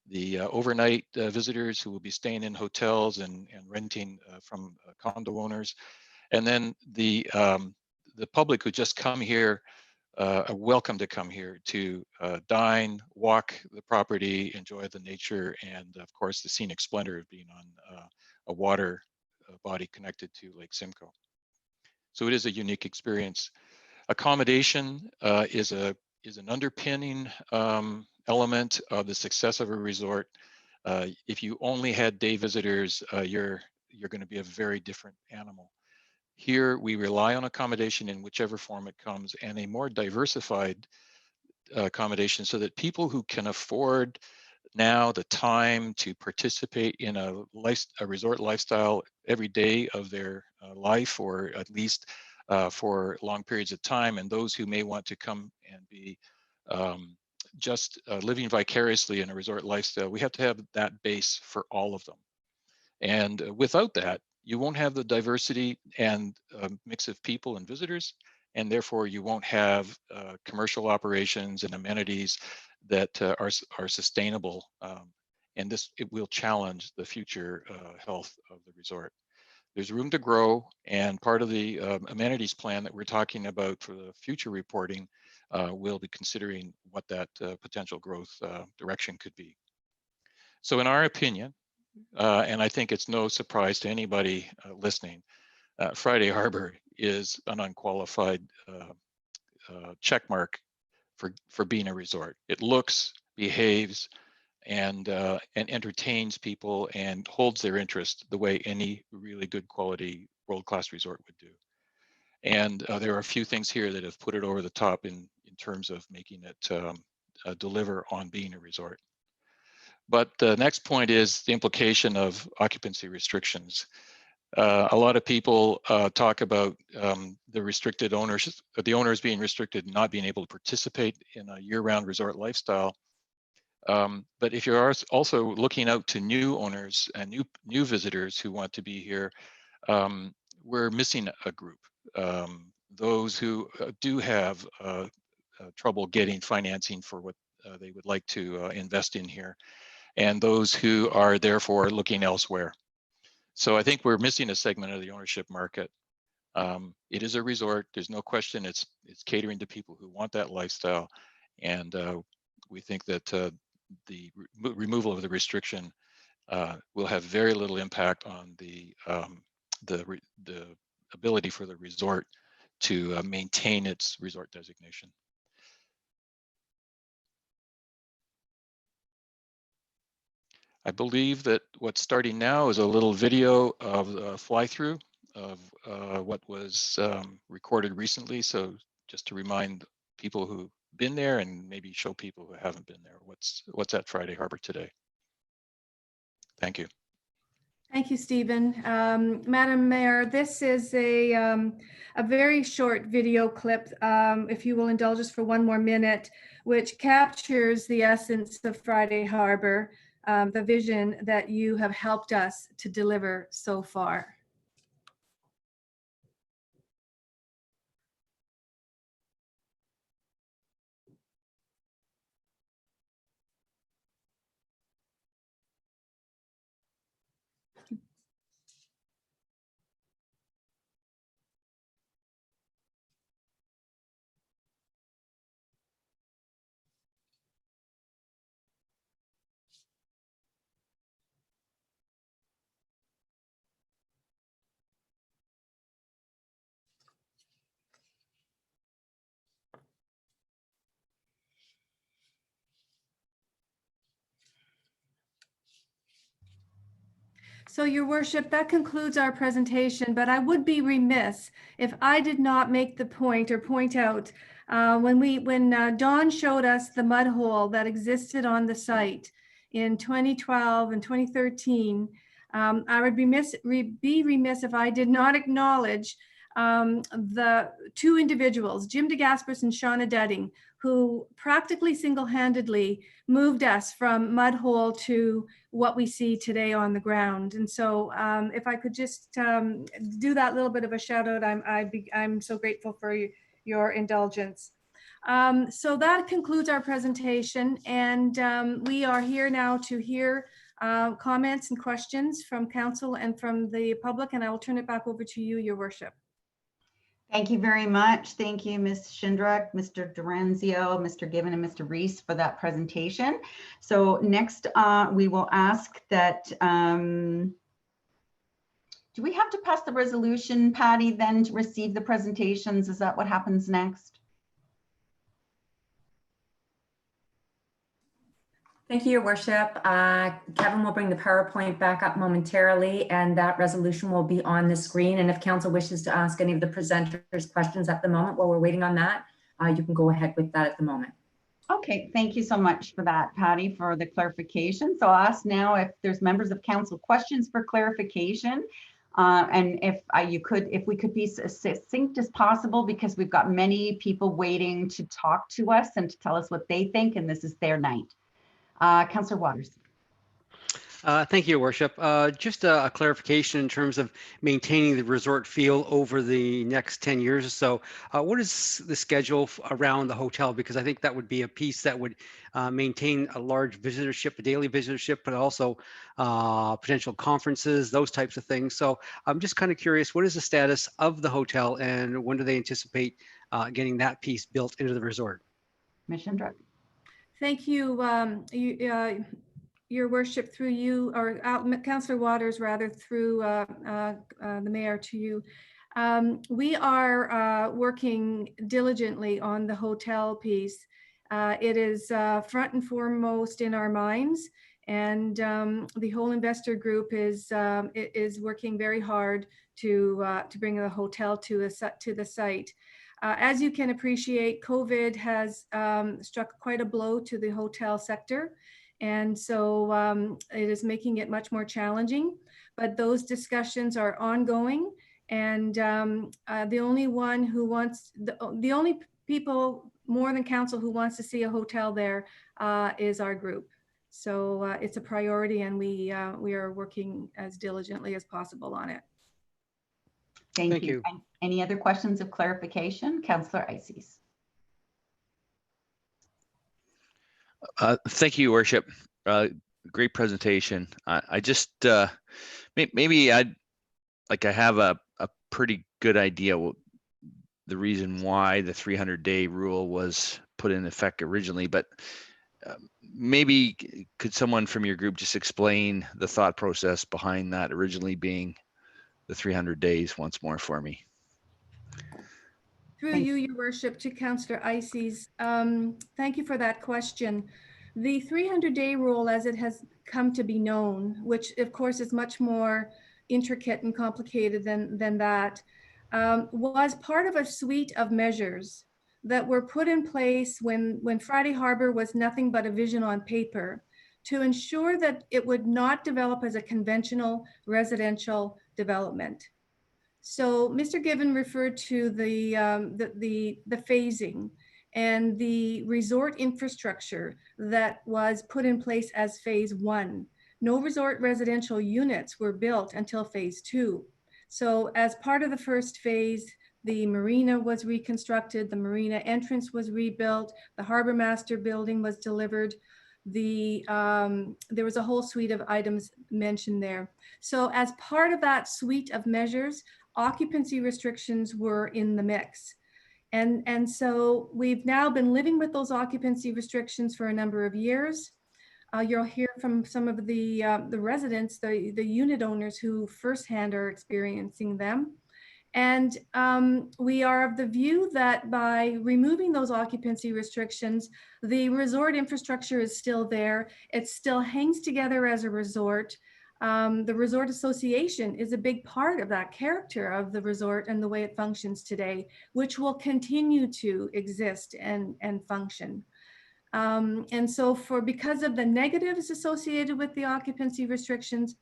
the overnight visitors who will be staying in hotels and renting from condo owners, and then the public who just come here, are welcome to come here to dine, walk the property, enjoy the nature, and of course the scenic splendor of being on a water body connected to Lake Simcoe. So it is a unique experience. Accommodation is an underpinning element of the success of a resort. If you only had day visitors, you're going to be a very different animal. Here we rely on accommodation in whichever form it comes, and a more diversified accommodation so that people who can afford now the time to participate in a resort lifestyle every day of their life, or at least for long periods of time, and those who may want to come and be just living vicariously in a resort lifestyle, we have to have that base for all of them. And without that, you won't have the diversity and mix of people and visitors, and therefore you won't have commercial operations and amenities that are sustainable, and it will challenge the future health of the resort. There's room to grow, and part of the amenities plan that we're talking about for the future reporting will be considering what that potential growth direction could be. So in our opinion, and I think it's no surprise to anybody listening, Friday Harbor is an unqualified check mark for being a resort. It looks, behaves, and entertains people and holds their interest the way any really good quality world-class resort would do. And there are a few things here that have put it over the top in terms of making it deliver on being a resort. But the next point is the implication of occupancy restrictions. A lot of people talk about the restricted owners, the owners being restricted, not being able to participate in a year-round resort lifestyle. But if you're also looking out to new owners and new visitors who want to be here, we're missing a group. Those who do have trouble getting financing for what they would like to invest in here, and those who are therefore looking elsewhere. So I think we're missing a segment of the ownership market. It is a resort. There's no question it's catering to people who want that lifestyle. And we think that the removal of the restriction will have very little impact on the ability for the resort to maintain its resort designation. I believe that what's starting now is a little video of a fly-through of what was recorded recently. So just to remind people who've been there and maybe show people who haven't been there what's at Friday Harbor today. Thank you. Thank you, Stephen. Madam Mayor, this is a very short video clip, if you will indulge us for one more minute, which captures the essence of Friday Harbor, the vision that you have helped us to deliver so far. So, Your Worship, that concludes our presentation, but I would be remiss if I did not make the point or point out when Don showed us the mud hole that existed on the site in 2012 and 2013, I would be remiss if I did not acknowledge the two individuals, Jim DeGasperis and Shauna Dudding, who practically single-handedly moved us from mud hole to what we see today on the ground. And so if I could just do that little bit of a shout out, I'm so grateful for your indulgence. So that concludes our presentation, and we are here now to hear comments and questions from council and from the public, and I will turn it back over to you, Your Worship. Thank you very much. Thank you, Ms. Shindrock, Mr. Duranzio, Mr. Given, and Mr. Reese for that presentation. So next, we will ask that, do we have to pass the resolution, Patty, then to receive the presentations? Is that what happens next? Thank you, Your Worship. Kevin will bring the PowerPoint back up momentarily, and that resolution will be on the screen. And if council wishes to ask any of the presenters questions at the moment while we're waiting on that, you can go ahead with that at the moment. Okay, thank you so much for that, Patty, for the clarification. So I'll ask now if there's members of council questions for clarification. And if we could be as succinct as possible, because we've got many people waiting to talk to us and to tell us what they think, and this is their night. Councillor Waters. Thank you, Your Worship. Just a clarification in terms of maintaining the resort feel over the next 10 years or so. What is the schedule around the hotel? Because I think that would be a piece that would maintain a large visitorship, a daily visitorship, but also potential conferences, those types of things. So I'm just kind of curious, what is the status of the hotel and when do they anticipate getting that piece built into the resort? Ms. Shindrock. Thank you, Your Worship, through you, or Councillor Waters, rather, through the Mayor to you. We are working diligently on the hotel piece. It is front and foremost in our minds, and the whole investor group is working very hard to bring the hotel to the site. As you can appreciate, COVID has struck quite a blow to the hotel sector. And so it is making it much more challenging, but those discussions are ongoing. And the only people more than council who wants to see a hotel there is our group. So it's a priority, and we are working as diligently as possible on it. Thank you. Any other questions of clarification? Councillor Ices. Thank you, Your Worship. Great presentation. I just maybe I have a pretty good idea what the reason why the 300-day rule was put in effect originally, but maybe could someone from your group just explain the thought process behind that originally being the 300 days once more for me. Through you, Your Worship, to Councillor Ices. Thank you for that question. The 300-day rule, as it has come to be known, which of course is much more intricate and complicated than that, was part of a suite of measures that were put in place when Friday Harbor was nothing but a vision on paper, to ensure that it would not develop as a conventional residential development. So Mr. Given referred to the phasing and the resort infrastructure that was put in place as phase 1. No resort residential units were built until phase 2. So as part of the first phase, the marina was reconstructed, the marina entrance was rebuilt, the harbor master building was delivered. There was a whole suite of items mentioned there. So as part of that suite of measures, occupancy restrictions were in the mix. And so we've now been living with those occupancy restrictions for a number of years. You'll hear from some of the residents, the unit owners who firsthand are experiencing them. And we are of the view that by removing those occupancy restrictions, the resort infrastructure is still there. It still hangs together as a resort. The resort association is a big part of that character of the resort and the way it functions today, which will continue to exist and function. And so because of the negatives associated with the occupancy restrictions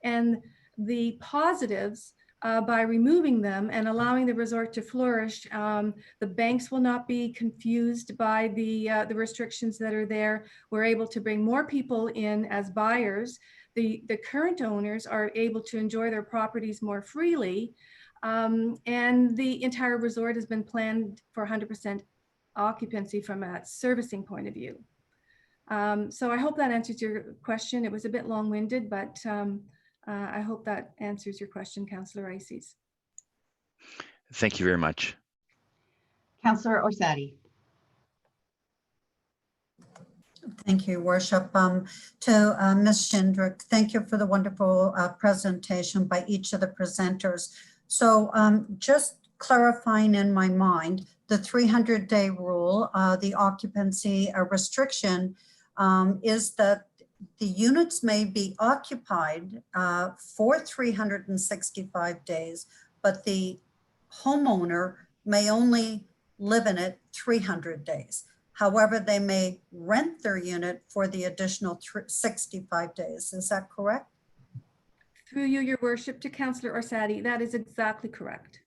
and the positives, by removing them and allowing the resort to flourish, the banks will not be confused by the restrictions that are there. We're able to bring more people in as buyers. The current owners are able to enjoy their properties more freely. And the entire resort has been planned for 100% occupancy from a servicing point of view. So I hope that answers your question. It was a bit long-winded, but I hope that answers your question, Councillor Ices. Thank you very much. Councillor Orsatti. Thank you, Your Worship. To Ms. Shindrick, thank you for the wonderful presentation by each of the presenters. So just clarifying in my mind, the 300-day rule, the occupancy restriction is that the units may be occupied for 365 days, but the homeowner may only live in it 300 days. However, they may rent their unit for the additional 65 days. Is that correct? Through you, Your Worship, to Councillor Orsatti, that is exactly correct.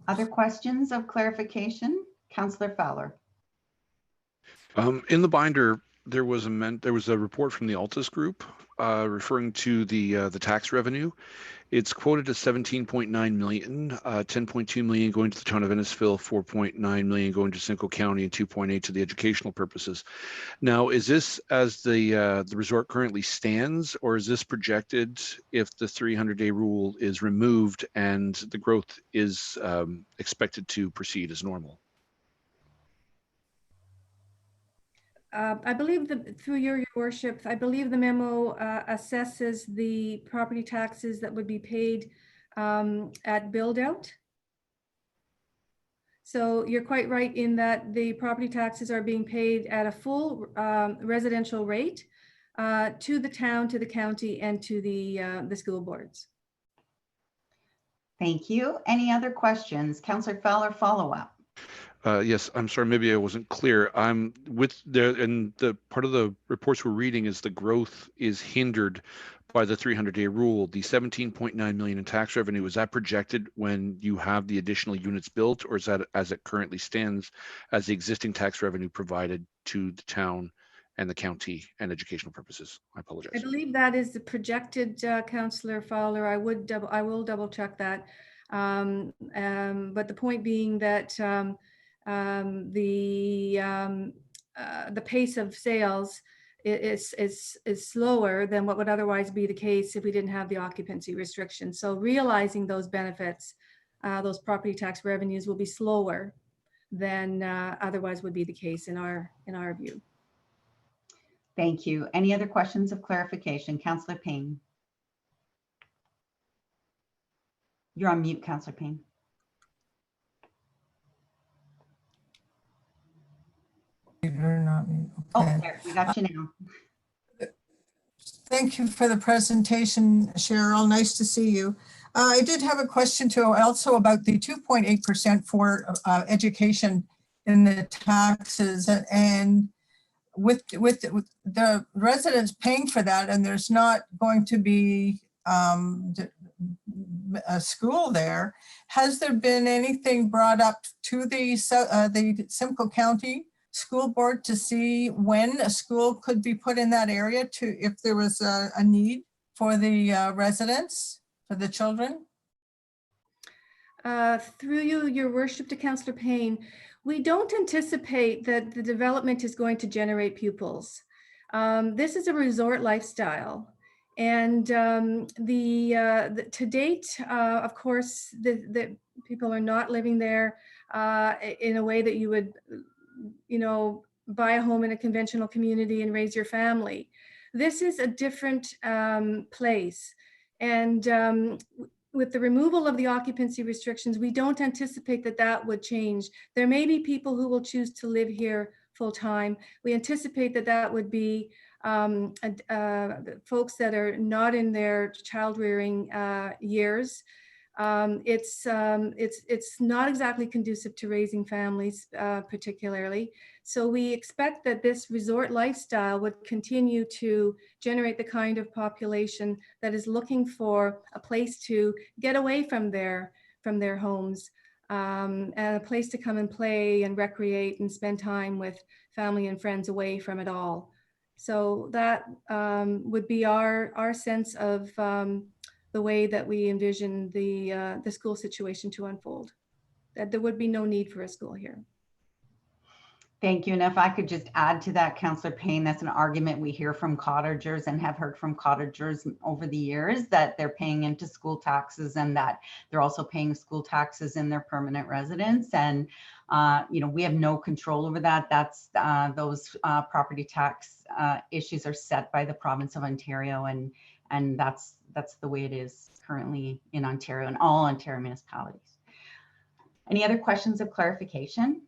Other questions of clarification? Councillor Fowler. In the binder, there was a report from the Altus Group referring to the tax revenue. It's quoted as 17.9 million, 10.2 million going to the town of Innisfil, 4.9 million going to Simcoe County, and 2.8 to the educational purposes. Now, is this as the resort currently stands, or is this projected if the 300-day rule is removed and the growth is expected to proceed as normal? I believe through your worship, I believe the memo assesses the property taxes that would be paid at build out. So you're quite right in that the property taxes are being paid at a full residential rate to the town, to the county, and to the school boards. Thank you. Any other questions? Councillor Fowler, follow up. Yes, I'm sorry, maybe I wasn't clear. I'm with and the part of the reports we're reading is the growth is hindered by the 300-day rule. The 17.9 million in tax revenue, is that projected when you have the additional units built, or is that as it currently stands as the existing tax revenue provided to the town and the county and educational purposes? I apologize. I believe that is the projected, Councillor Fowler. I will double check that. But the point being that the pace of sales is slower than what would otherwise be the case if we didn't have the occupancy restriction. So realizing those benefits, those property tax revenues will be slower than otherwise would be the case in our view. Thank you. Any other questions of clarification? Councillor Payne. You're on mute, Councillor Payne. You're not me. Oh, Okay. there, we got you now. Thank you for the presentation, Cheryl. Nice to see you. I did have a question too, also about the 2.8% for education in the taxes, and with the residents paying for that, and there's not going to be a school there. Has there been anything brought up to the Simcoe County School Board to see when a school could be put in that area, to if there was a need for the residents, for the children? Through you, your worship, to Councillor Payne, we don't anticipate that the development is going to generate pupils. This is a resort lifestyle. And to date, of course, the people are not living there in a way that you would, buy a home in a conventional community and raise your family. This is a different place. And with the removal of the occupancy restrictions, we don't anticipate that that would change. There may be people who will choose to live here full time. We anticipate that that would be folks that are not in their child rearing years. It's not exactly conducive to raising families, particularly. So we expect that this resort lifestyle would continue to generate the kind of population that is looking for a place to get away from their homes, and a place to come and play and recreate and spend time with family and friends away from it all. So that would be our sense of the way that we envision the school situation to unfold, that there would be no need for a school here. Thank you. And if I could just add to that, Councillor Payne, that's an argument we hear from cottagers and have heard from cottagers over the years, that they're paying into school taxes and that they're also paying school taxes in their permanent residence. And, we have no control over that. That's those property tax issues are set by the province of Ontario. And that's the way it is currently in Ontario and all Ontario municipalities. Any other questions of clarification?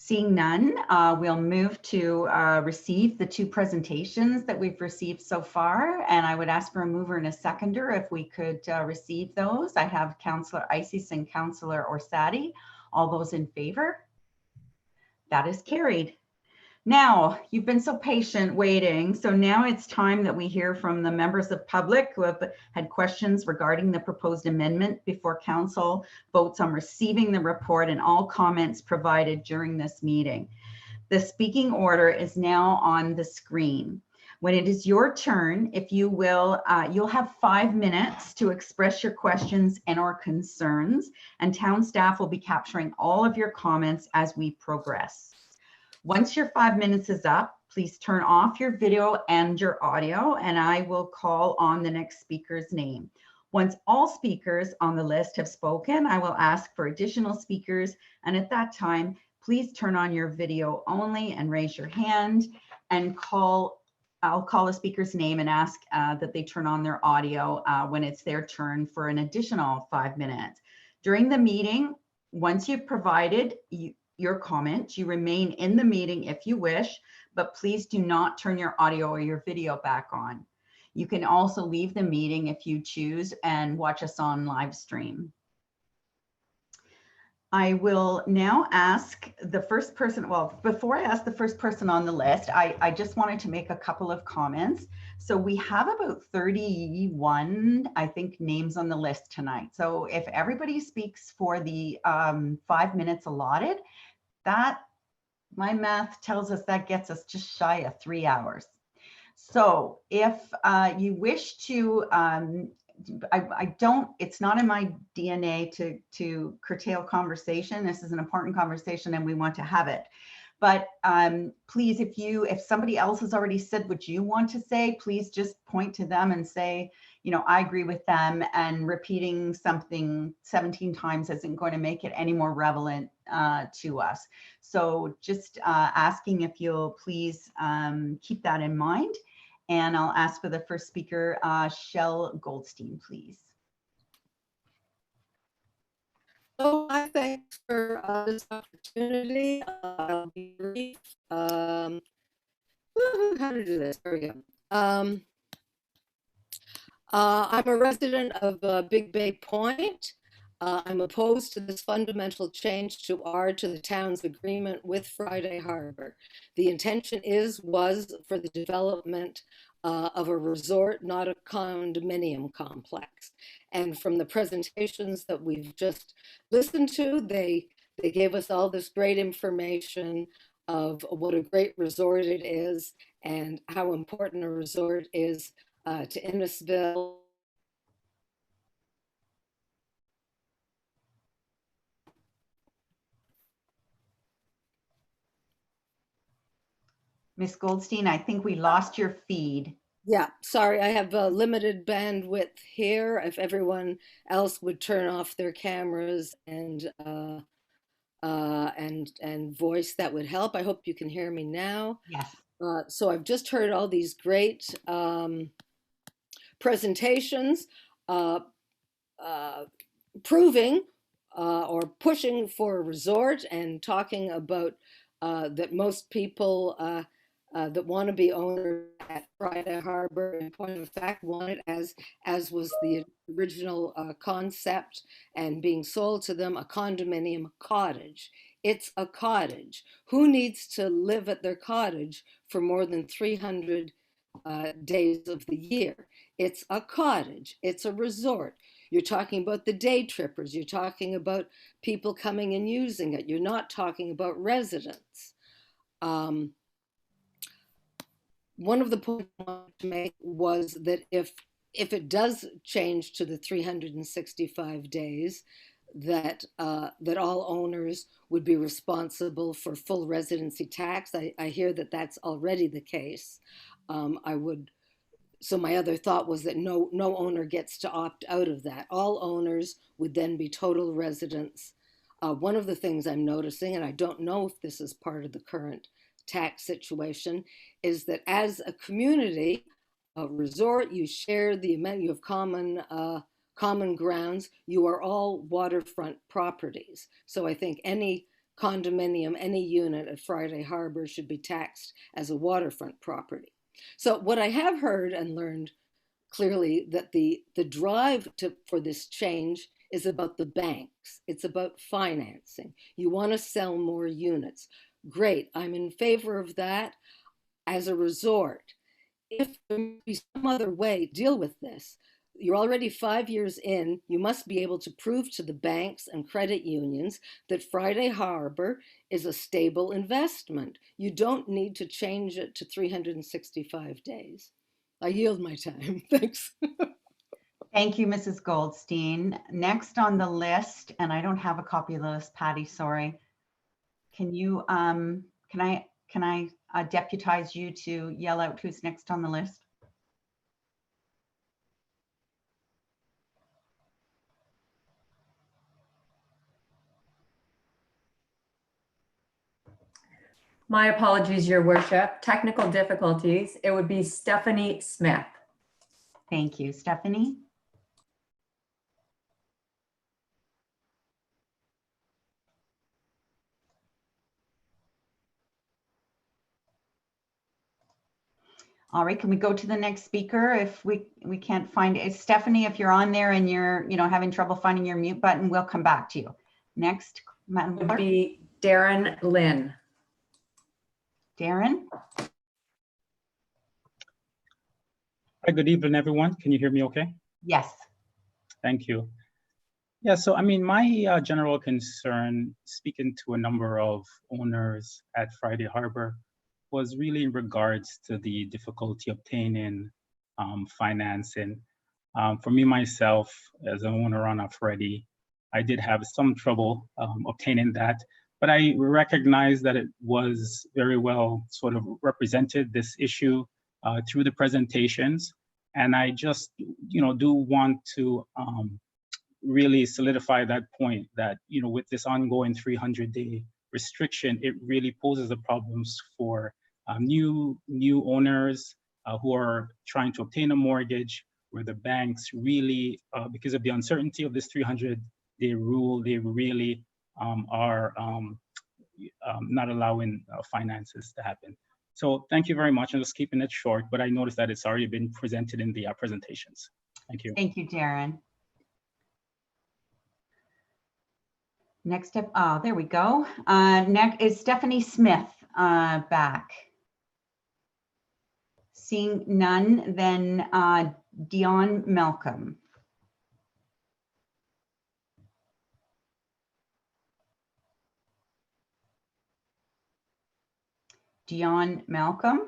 Seeing none, we'll move to receive the two presentations that we've received so far. And I would ask for a mover and a seconder if we could receive those. I have Councillor Isis and Councillor Orsatti. All those in favor? That is carried. Now, you've been so patient waiting. So now it's time that we hear from the members of public who have had questions regarding the proposed amendment before council votes on receiving the report and all comments provided during this meeting. The speaking order is now on the screen. When it is your turn, if you will, you'll have 5 minutes to express your questions and or concerns, and town staff will be capturing all of your comments as we progress. Once your 5 minutes is up, please turn off your video and your audio, and I will call on the next speaker's name. Once all speakers on the list have spoken, I will ask for additional speakers, and at that time, please turn on your video only and raise your hand, and I'll call a speaker's name and ask that they turn on their audio when it's their turn for an additional 5 minutes. During the meeting, once you've provided your comment, you remain in the meeting if you wish, but please do not turn your audio or your video back on. You can also leave the meeting if you choose and watch us on live stream. I will now ask the first person, well, before I ask the first person on the list, I just wanted to make a couple of comments. So we have about 31, I think, names on the list tonight. So if everybody speaks for the 5 minutes allotted, that, my math tells us that gets us just shy of 3 hours. So if you wish to, it's not in my DNA to curtail conversation. This is an important conversation and we want to have it. But please, if somebody else has already said what you want to say, please just point to them and say, I agree with them, and repeating something 17 times isn't going to make it any more relevant to us. So just asking if you'll please keep that in mind. And I'll ask for the first speaker, Shell Goldstein, please. So I thanks for this opportunity. I'll be brief. How to do this? There we go. I'm a resident of Big Bay Point. I'm opposed to this fundamental change to the town's agreement with Friday Harbor. The intention was for the development of a resort, not a condominium complex. And from the presentations that we've just listened to, they gave us all this great information of what a great resort it is and how important a resort is to Innisfil. Miss Goldstein, I think we lost your feed. Yeah, sorry, I have a limited bandwidth here. If everyone else would turn off their cameras and voice, that would help. I hope you can hear me now. Yes. So I've just heard all these great presentations proving or pushing for a resort and talking about that most people that want to be owners at Friday Harbor, in point of fact, want it as was the original concept and being sold to them, a condominium cottage. It's a cottage. Who needs to live at their cottage for more than 300 days of the year? It's a cottage. It's a resort. You're talking about the day trippers. You're talking about people coming and using it. You're not talking about residents. One of the points I wanted to make was that if it does change to the 365 days, that all owners would be responsible for full residency tax. I hear that that's already the case. So my other thought was that no owner gets to opt out of that. All owners would then be total residents. One of the things I'm noticing, and I don't know if this is part of the current tax situation, is that as a community, a resort, you share the amount, you have common grounds, you are all waterfront properties. So I think any condominium, any unit at Friday Harbor should be taxed as a waterfront property. So what I have heard and learned clearly that the drive for this change is about the banks. It's about financing. You want to sell more units. Great, I'm in favor of that as a resort. If there be some other way to deal with this, you're already 5 years in, you must be able to prove to the banks and credit unions that Friday Harbor is a stable investment. You don't need to change it to 365 days. I yield my time. Thanks. Thank you, Mrs. Goldstein. Next on the list, and I don't have a copy of the list, Patty, sorry. Can you, can I deputize you to yell out who's next on the list? My apologies, Your Worship. Technical difficulties. It would be Stephanie Smith. Thank you, Stephanie. All right, can we go to the next speaker? If we can't find it, Stephanie, if you're on there and you're having trouble finding your mute button, we'll come back to you. Next, Madam Clerk. Would be Darren Lynn. Darren. Hi, good evening, everyone. Can you hear me okay? Yes. Thank you. Yeah, so I mean, my general concern, speaking to a number of owners at Friday Harbor, was really in regards to the difficulty obtaining financing. For me, myself, as an owner on a Friday, I did have some trouble obtaining that, but I recognize that it was very well sort of represented, this issue, through the presentations. And I just, do want to really solidify that point that, with this ongoing 300-day restriction, it really poses the problems for new owners who are trying to obtain a mortgage, where the banks really, because of the uncertainty of this 300 they really are not allowing finances to happen. So thank you very much. I'm just keeping it short, but I noticed that it's already been presented in the presentations. Thank you. Thank you, Darren. Next up, there we go. Next is Stephanie Smith back. Seeing none, then Dion Malcolm. Dion Malcolm.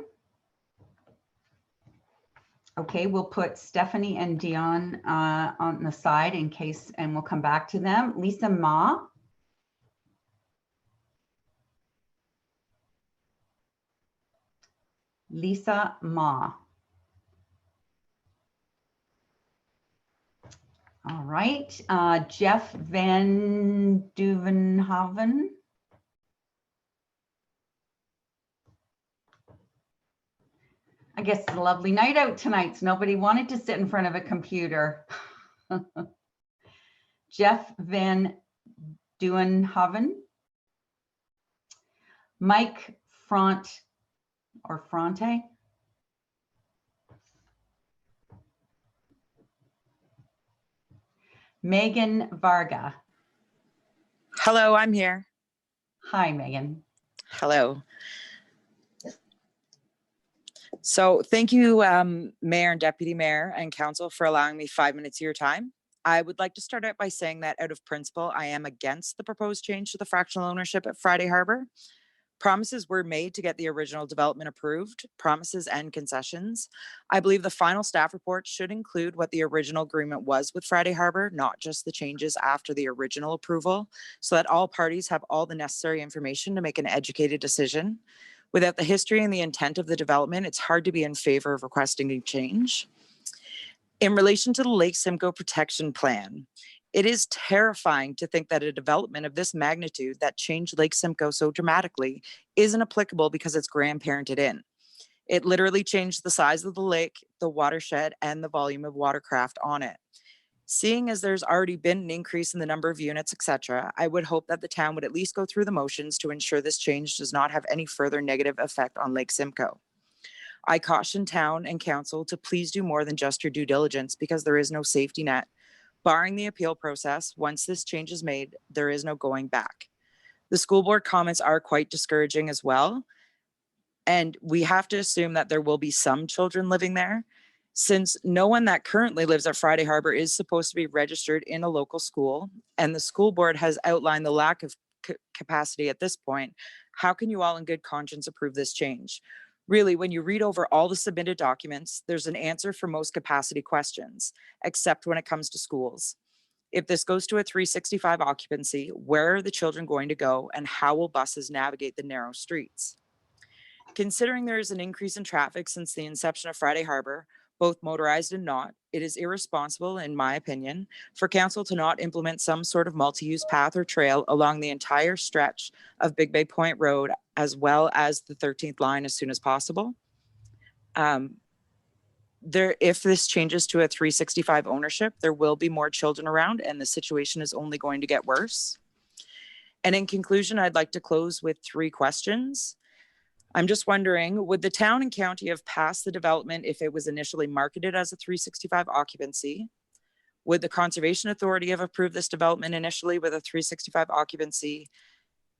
Okay, we'll put Stephanie and Dion on the side in case, and we'll come back to them. Lisa Ma. Lisa Ma. All right, Jeff Van Duvenhaven. I guess it's a lovely night out tonight, so nobody wanted to sit in front of a computer. Jeff Van Duvenhaven. Mike Front or Fronte. Megan Varga. Hello, I'm here. Hi, Megan. Hello. So thank you, Mayor and Deputy Mayor and Council, for allowing me 5 minutes of your time. I would like to start out by saying that out of principle, I am against the proposed change to the fractional ownership at Friday Harbor. Promises were made to get the original development approved, promises and concessions. I believe the final staff report should include what the original agreement was with Friday Harbor, not just the changes after the original approval, so that all parties have all the necessary information to make an educated decision. Without the history and the intent of the development, it's hard to be in favor of requesting a change. In relation to the Lake Simcoe Protection Plan, it is terrifying to think that a development of this magnitude that changed Lake Simcoe so dramatically isn't applicable because it's grandparented in. It literally changed the size of the lake, the watershed, and the volume of watercraft on it. Seeing as there's already been an increase in the number of units, etc., I would hope that the town would at least go through the motions to ensure this change does not have any further negative effect on Lake Simcoe. I caution town and council to please do more than just your due diligence because there is no safety net. Barring the appeal process, once this change is made, there is no going back. The school board comments are quite discouraging as well. And we have to assume that there will be some children living there, since no one that currently lives at Friday Harbor is supposed to be registered in a local school, and the school board has outlined the lack of capacity at this point. How can you all in good conscience approve this change? Really, when you read over all the submitted documents, there's an answer for most capacity questions, except when it comes to schools. If this goes to a 365 occupancy, where are the children going to go and how will buses navigate the narrow streets? Considering there is an increase in traffic since the inception of Friday Harbor, both motorized and not, it is irresponsible, in my opinion, for council to not implement some sort of multi-use path or trail along the entire stretch of Big Bay Point Road, as well as the 13th line as soon as possible. If this changes to a 365 ownership, there will be more children around and the situation is only going to get worse. And in conclusion, I'd like to close with 3 questions. I'm just wondering, would the town and county have passed the development if it was initially marketed as a 365 occupancy? Would the Conservation Authority have approved this development initially with a 365 occupancy?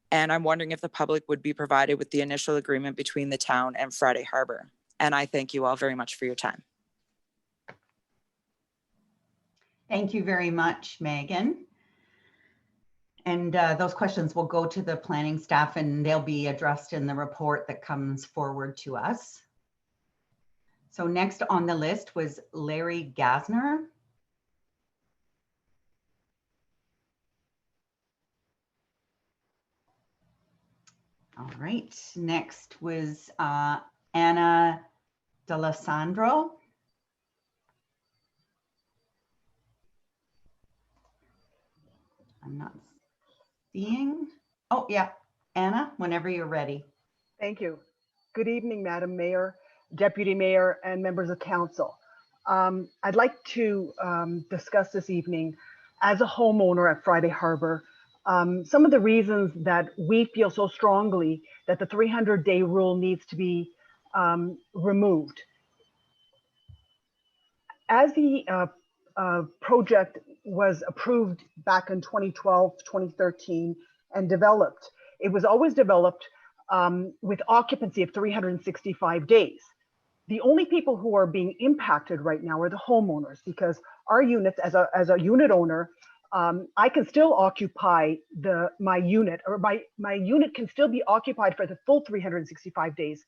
And I'm wondering if the public would be provided with the initial agreement between the town and Friday Harbor. And I thank you all very much for your time. Thank you very much, Megan. And those questions will go to the planning staff and they'll be addressed in the report that comes forward to us. So next on the list was Larry Gassner. All right, next was Anna D'Alessandro. I'm not seeing. Oh, yeah. Anna, whenever you're ready. Thank you. Good evening, Madam Mayor, Deputy Mayor, and members of council. I'd like to discuss this evening as a homeowner at Friday Harbor, some of the reasons that we feel so strongly that the 300-day rule needs to be removed. As the project was approved back in 2012, 2013, and developed, it was always developed with occupancy of 365 days. The only people who are being impacted right now are the homeowners, because our units, as a unit owner, I can still occupy my unit, or my unit can still be occupied for the full 365 days.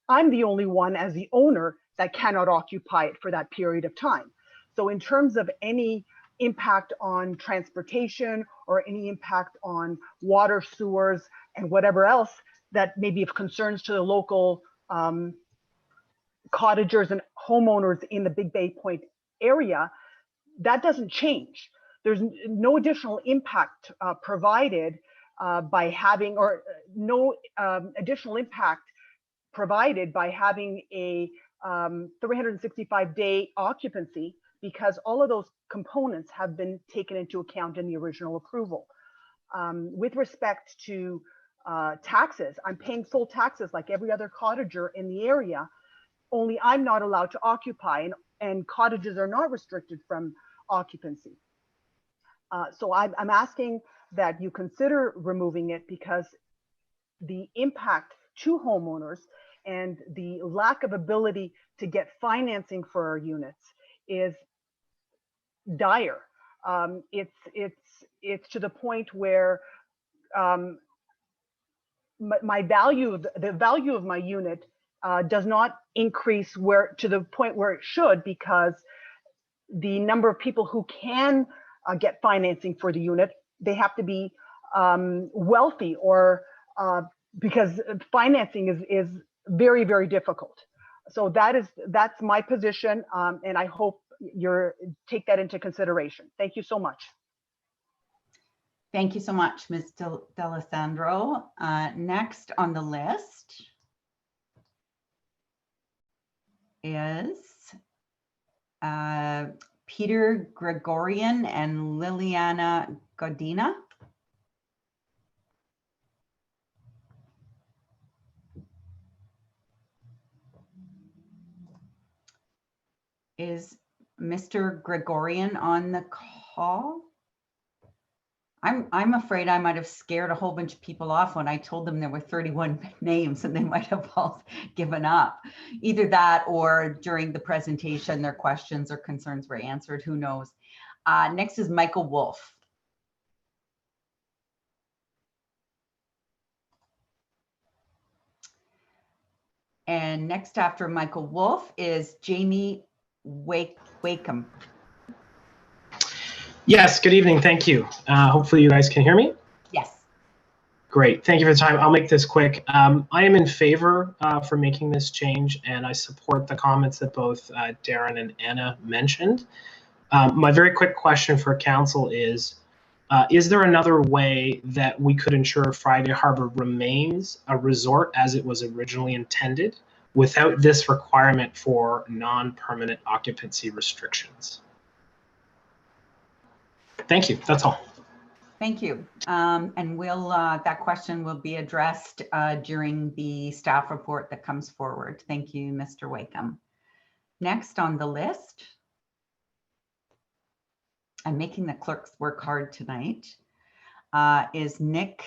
I'm the only one as the owner that cannot occupy it for that period of time. So in terms of any impact on transportation or any impact on water, sewers, and whatever else that may be of concerns to the local cottagers and homeowners in the Big Bay Point area, that doesn't change. There's no additional impact provided by having, or no additional impact provided by having a 365-day occupancy, because all of those components have been taken into account in the original approval. With respect to taxes, I'm paying full taxes like every other cottager in the area, only I'm not allowed to occupy, and cottages are not restricted from occupancy. So I'm asking that you consider removing it, because the impact to homeowners and the lack of ability to get financing for our units is dire. It's to the point where my value, the value of my unit does not increase to the point where it should, because the number of people who can get financing for the unit, they have to be wealthy, or because financing is very, very difficult. So that's my position, and I hope you take that into consideration. Thank you so much. Thank you so much, Ms. D'Alessandro. Next on the list is Peter Gregorian and Liliana Godina. Is Mr. Gregorian on the call? I'm afraid I might have scared a whole bunch of people off when I told them there were 31 names, and they might have all given up. Either that, or during the presentation, their questions or concerns were answered, who knows. Next is Michael Wolf. And next after Michael Wolf is Jamie Wakeham. Yes, good evening. Thank you. Hopefully you guys can hear me. Yes. Great. Thank you for the time. I'll make this quick. I am in favor for making this change, and I support the comments that both Darren and Anna mentioned. My very quick question for council is there another way that we could ensure Friday Harbor remains a resort as it was originally intended without this requirement for non-permanent occupancy restrictions? Thank you. That's all. Thank you. And that question will be addressed during the staff report that comes forward. Thank you, Mr. Wakeham. Next on the list, I'm making the clerks work hard tonight, is Nick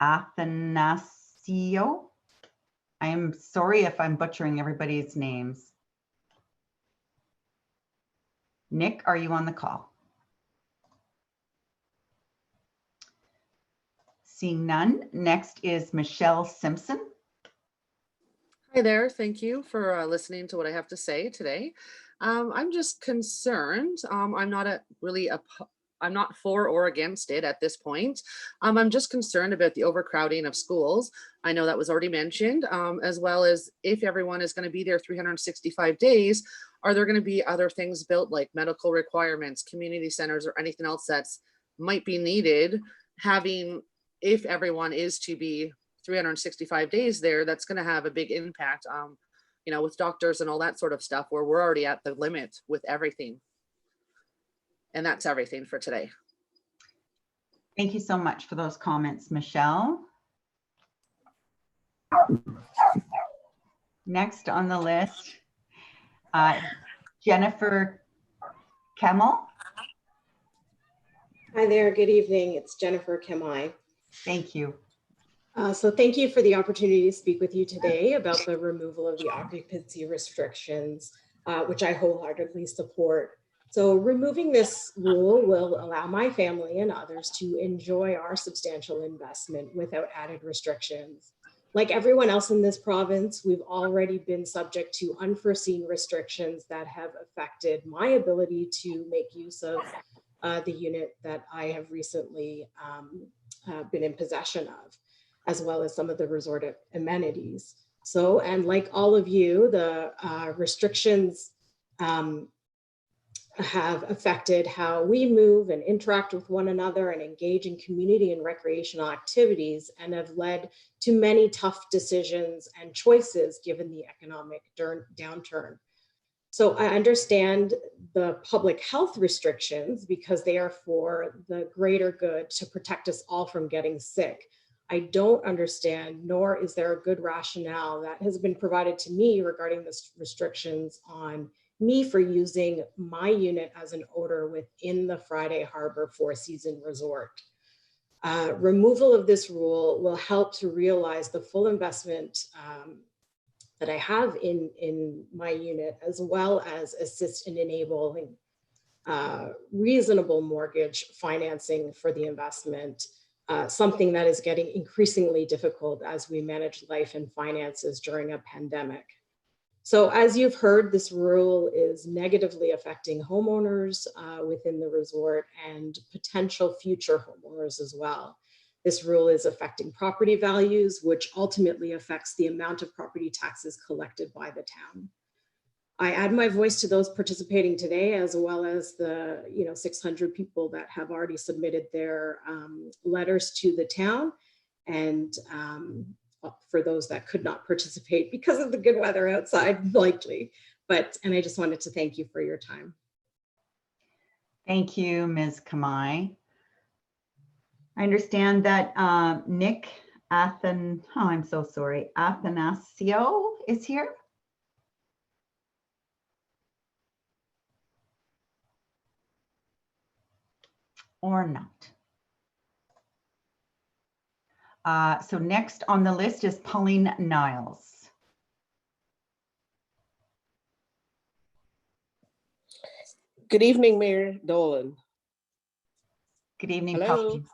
Athanasio. I am sorry if I'm butchering everybody's names. Nick, are you on the call? Seeing none, next is Michelle Simpson. Hi there. Thank you for listening to what I have to say today. I'm just concerned. I'm not for or against it at this point. I'm just concerned about the overcrowding of schools. I know that was already mentioned, as well as if everyone is going to be there 365 days, are there going to be other things built like medical requirements, community centers, or anything else that's might be needed if everyone is to be 365 days there, that's going to have a big impact, with doctors and all that sort of stuff, where we're already at the limit with everything. And that's everything for today. Thank you so much for those comments, Michelle. Next on the list, Jennifer Kemmel. Hi there, good evening. It's Jennifer Kemai. Thank you. So thank you for the opportunity to speak with you today about the removal of the occupancy restrictions, which I wholeheartedly support. So removing this rule will allow my family and others to enjoy our substantial investment without added restrictions. Like everyone else in this province, we've already been subject to unforeseen restrictions that have affected my ability to make use of the unit that I have recently been in possession of, as well as some of the resort amenities. So, and like all of you, the restrictions have affected how we move and interact with one another and engage in community and recreational activities, and have led to many tough decisions and choices given the economic downturn. So I understand the public health restrictions because they are for the greater good to protect us all from getting sick. I don't understand, nor is there a good rationale that has been provided to me regarding the restrictions on me for using my unit as an owner within the Friday Harbor Four Seasons Resort. Removal of this rule will help to realize the full investment that I have in my unit, as well as assist in enabling reasonable mortgage financing for the investment, something that is getting increasingly difficult as we manage life and finances during a pandemic. So as you've heard, this rule is negatively affecting homeowners within the resort and potential future homeowners as well. This rule is affecting property values, which ultimately affects the amount of property taxes collected by the town. I add my voice to those participating today, as well as the 600 people that have already submitted their letters to the town, and for those that could not participate because of the good weather outside, likely. And I just wanted to thank you for your time. Thank you, Ms. Kamai. I understand that Nick Athanasio is here. Or not. So next on the list is Pauline Niles. Good evening, Mayor Dolan. Good evening, Hello. Pauline.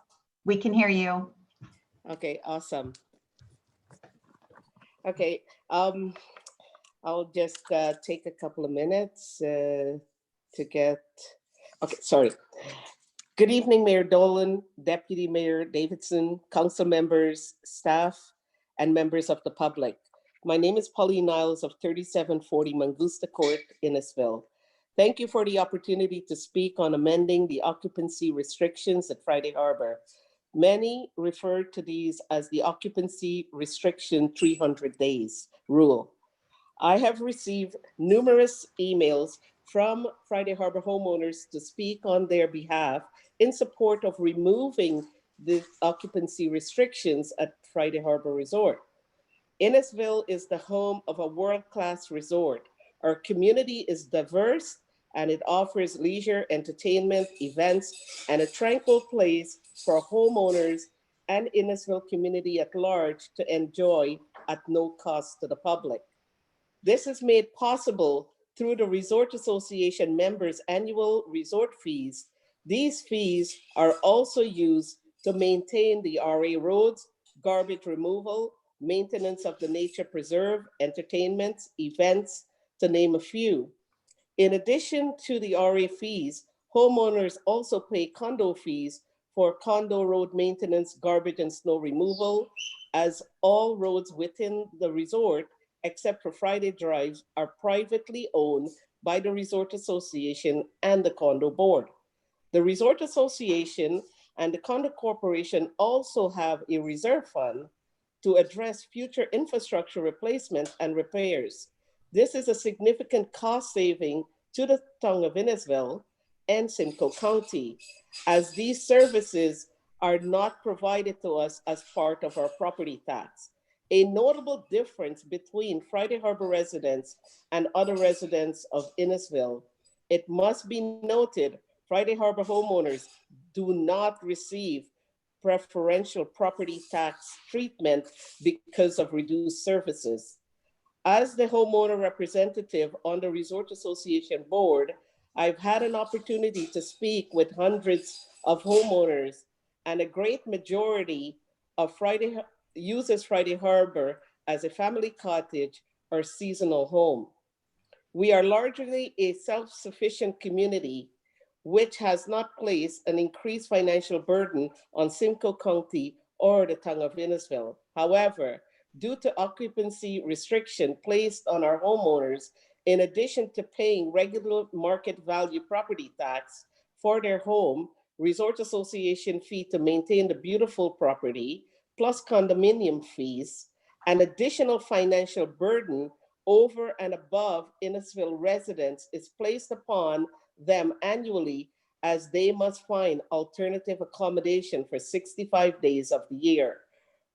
We can hear you. Okay, awesome. Okay, I'll just take a couple of minutes to get, okay, sorry. Good evening, Mayor Dolan, Deputy Mayor Davidson, council members, staff, and members of the public. My name is Pauline Niles of 3740 Mangusta Court, Innisfil. Thank you for the opportunity to speak on amending the occupancy restrictions at Friday Harbor. Many refer to these as the occupancy restriction 300 days rule. I have received numerous emails from Friday Harbor homeowners to speak on their behalf in support of removing the occupancy restrictions at Friday Harbor Resort. Innisfil is the home of a world-class resort. Our community is diverse and it offers leisure, entertainment, events, and a tranquil place for homeowners and Innisfil community at large to enjoy at no cost to the public. This is made possible through the Resort Association members' annual resort fees. These fees are also used to maintain the RA roads, garbage removal, maintenance of the nature preserve, entertainments, events, to name a few. In addition to the RA fees, homeowners also pay condo fees for condo road maintenance, garbage and snow removal, as all roads within the resort, except for Friday drives, are privately owned by the Resort Association and the Condo Board. The Resort Association and the Condo Corporation also have a reserve fund to address future infrastructure replacement and repairs. This is a significant cost saving to the town of Innisfil and Simcoe County, as these services are not provided to us as part of our property tax. A notable difference between Friday Harbor residents and other residents of Innisfil, it must be noted, Friday Harbor homeowners do not receive preferential property tax treatment because of reduced services. As the homeowner representative on the Resort Association board, I've had an opportunity to speak with hundreds of homeowners, and a great majority of uses Friday Harbor as a family cottage or seasonal home. We are largely a self-sufficient community, which has not placed an increased financial burden on Simcoe County or the town of Innisfil. However, due to occupancy restriction placed on our homeowners, in addition to paying regular market value property tax for their home, Resort Association fee to maintain the beautiful property, plus condominium fees, an additional financial burden over and above Innisfil residents is placed upon them annually, as they must find alternative accommodation for 65 days of the year.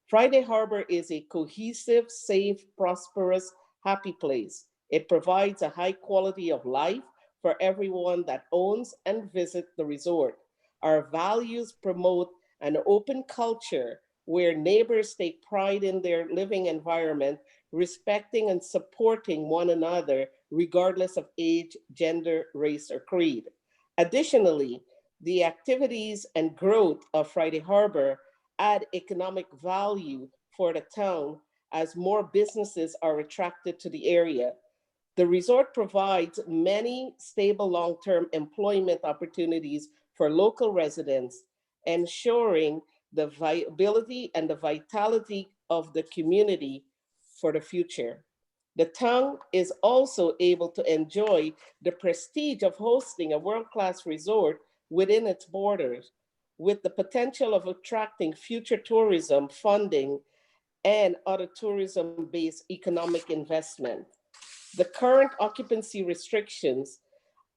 Friday Harbor is a cohesive, safe, prosperous, happy place. It provides a high quality of life for everyone that owns and visits the resort. Our values promote an open culture where neighbors take pride in their living environment, respecting and supporting one another regardless of age, gender, race, or creed. Additionally, the activities and growth of Friday Harbor add economic value for the town as more businesses are attracted to the area. The resort provides many stable long-term employment opportunities for local residents, ensuring the viability and the vitality of the community for the future. The town is also able to enjoy the prestige of hosting a world-class resort within its borders, with the potential of attracting future tourism funding and other tourism-based economic investment. The current occupancy restrictions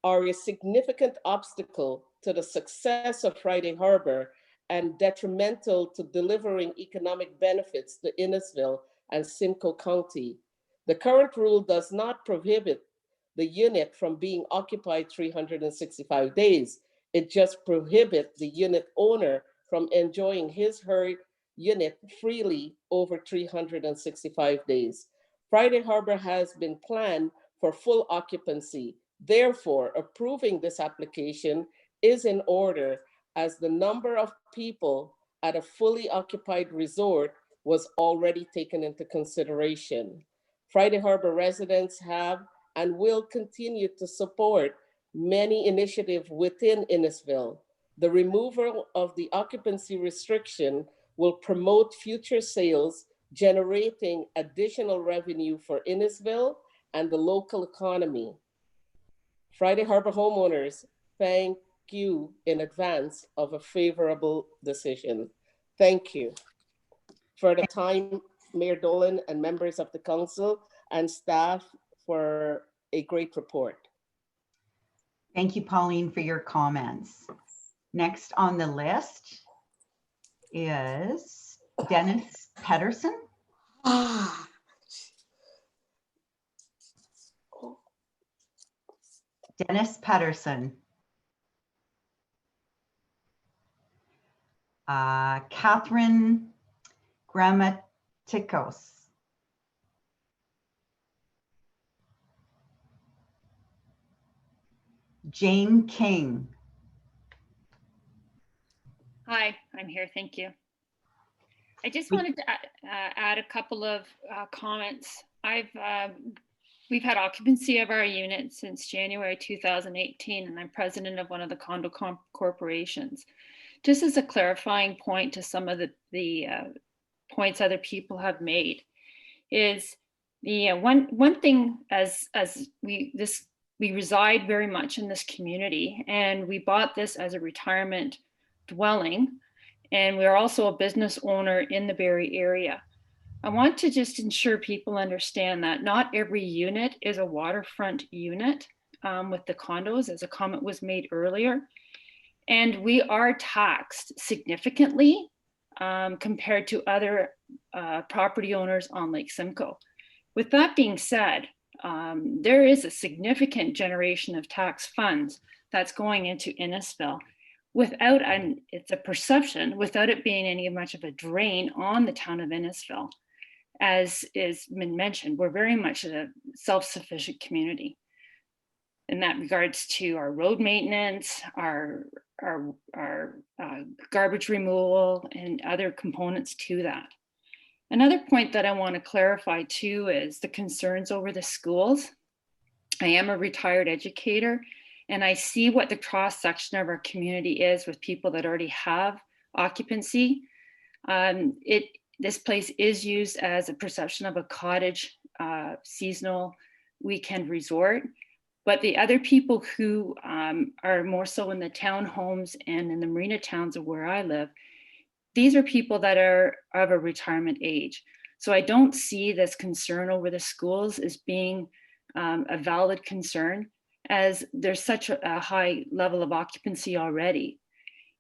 are a significant obstacle to the success of Friday Harbor and detrimental to delivering economic benefits to Innisfil and Simcoe County. The current rule does not prohibit the unit from being occupied 365 days. It just prohibits the unit owner from enjoying her unit freely over 365 days. Friday Harbor has been planned for full occupancy. Therefore, approving this application is in order, as the number of people at a fully occupied resort was already taken into consideration. Friday Harbor residents have and will continue to support many initiatives within Innisfil. The removal of the occupancy restriction will promote future sales, generating additional revenue for Innisfil and the local economy. Friday Harbor homeowners, thank you in advance of a favorable decision. Thank you for the time, Mayor Dolan and members of the council and staff, for a great report. Thank you, Pauline, for your comments. Next on the list is Dennis Pedersen. Dennis Pedersen. Catherine Grammatikos. Jane King. Hi, I'm here. Thank you. I just wanted to add a couple of comments. We've had occupancy of our unit since January 2018, and I'm president of one of the condo corporations. Just as a clarifying point to some of the points other people have made, is the one thing as we reside very much in this community, and we bought this as a retirement dwelling, and we are also a business owner in the Barrie area. I want to just ensure people understand that not every unit is a waterfront unit. with the condos, as a comment was made earlier. And we are taxed significantly compared to other property owners on Lake Simcoe. With that being said, there is a significant generation of tax funds that's going into Innisfil without, and it's a perception, without it being any much of a drain on the town of Innisfil. As is been mentioned, we're very much a self-sufficient community in that regards to our road maintenance, our garbage removal, and other components to that. Another point that I want to clarify too is the concerns over the schools. I am a retired educator, and I see what the cross section of our community is with people that already have occupancy. This place is used as a perception of a cottage seasonal weekend resort. But the other people who are more so in the townhomes and in the marina towns of where I live, these are people that are of a retirement age. So I don't see this concern over the schools as being a valid concern, as there's such a high level of occupancy already.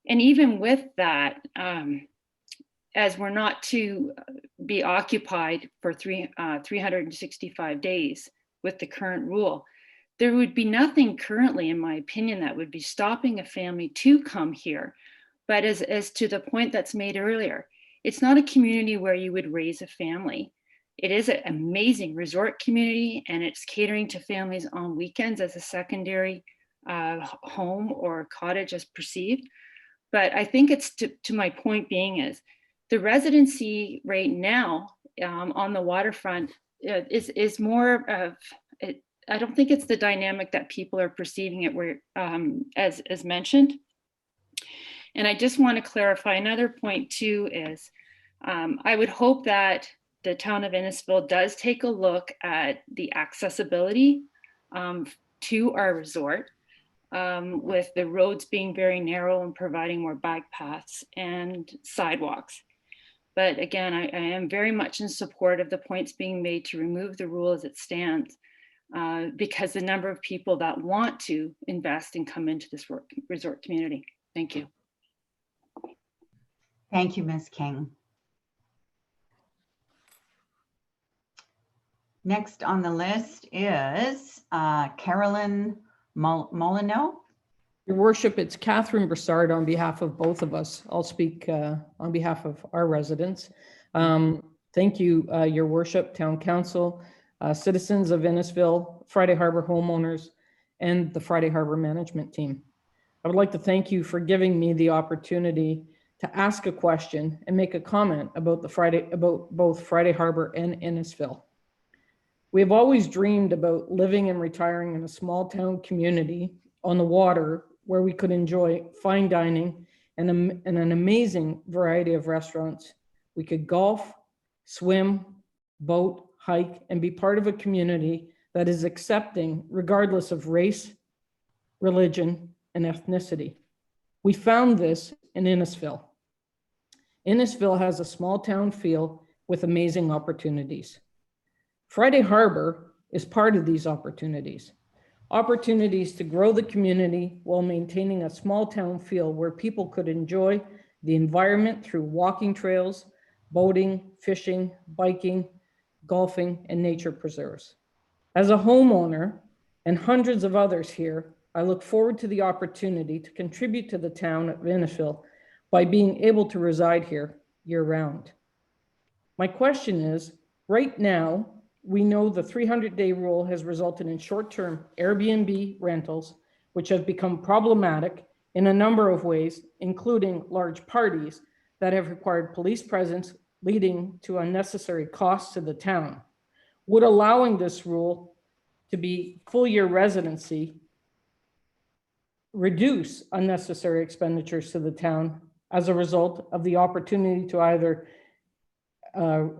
And even with that, as we're not to be occupied for 365 days with the current rule, there would be nothing currently, in my opinion, that would be stopping a family to come here. But as to the point that's made earlier, it's not a community where you would raise a family. It is an amazing resort community, and it's catering to families on weekends as a secondary home or cottage as perceived. But I think it's to my point being is the residency right now on the waterfront is more of, I don't think it's the dynamic that people are perceiving it where, as mentioned. And I just want to clarify another point too is I would hope that the town of Innisfil does take a look at the accessibility to our resort, with the roads being very narrow and providing more bike paths and sidewalks. But again, I am very much in support of the points being made to remove the rule as it stands, because the number of people that want to invest and come into this resort community. Thank you. Thank you, Ms. King. Next on the list is Carolyn Molyneux. Your Worship, it's Catherine Broussard on behalf of both of us. I'll speak on behalf of our residents. Thank you, Your Worship, Town Council, citizens of Innisfil, Friday Harbor homeowners, and the Friday Harbor management team. I would like to thank you for giving me the opportunity to ask a question and make a comment about both Friday Harbor and Innisfil. We have always dreamed about living and retiring in a small town community on the water where we could enjoy fine dining and an amazing variety of restaurants. We could golf, swim, boat, hike, and be part of a community that is accepting regardless of race, religion, and ethnicity. We found this in Innisfil. Innisfil has a small town feel with amazing opportunities. Friday Harbor is part of these opportunities. Opportunities to grow the community while maintaining a small town feel where people could enjoy the environment through walking trails, boating, fishing, biking, golfing, and nature preserves. As a homeowner and hundreds of others here, I look forward to the opportunity to contribute to the town of Innisfil by being able to reside here year-round. My question is, right now, we know the 300-day rule has resulted in short-term Airbnb rentals, which have become problematic in a number of ways, including large parties that have required police presence, leading to unnecessary costs to the town. Would allowing this rule to be full-year residency reduce unnecessary expenditures to the town as a result of the opportunity to either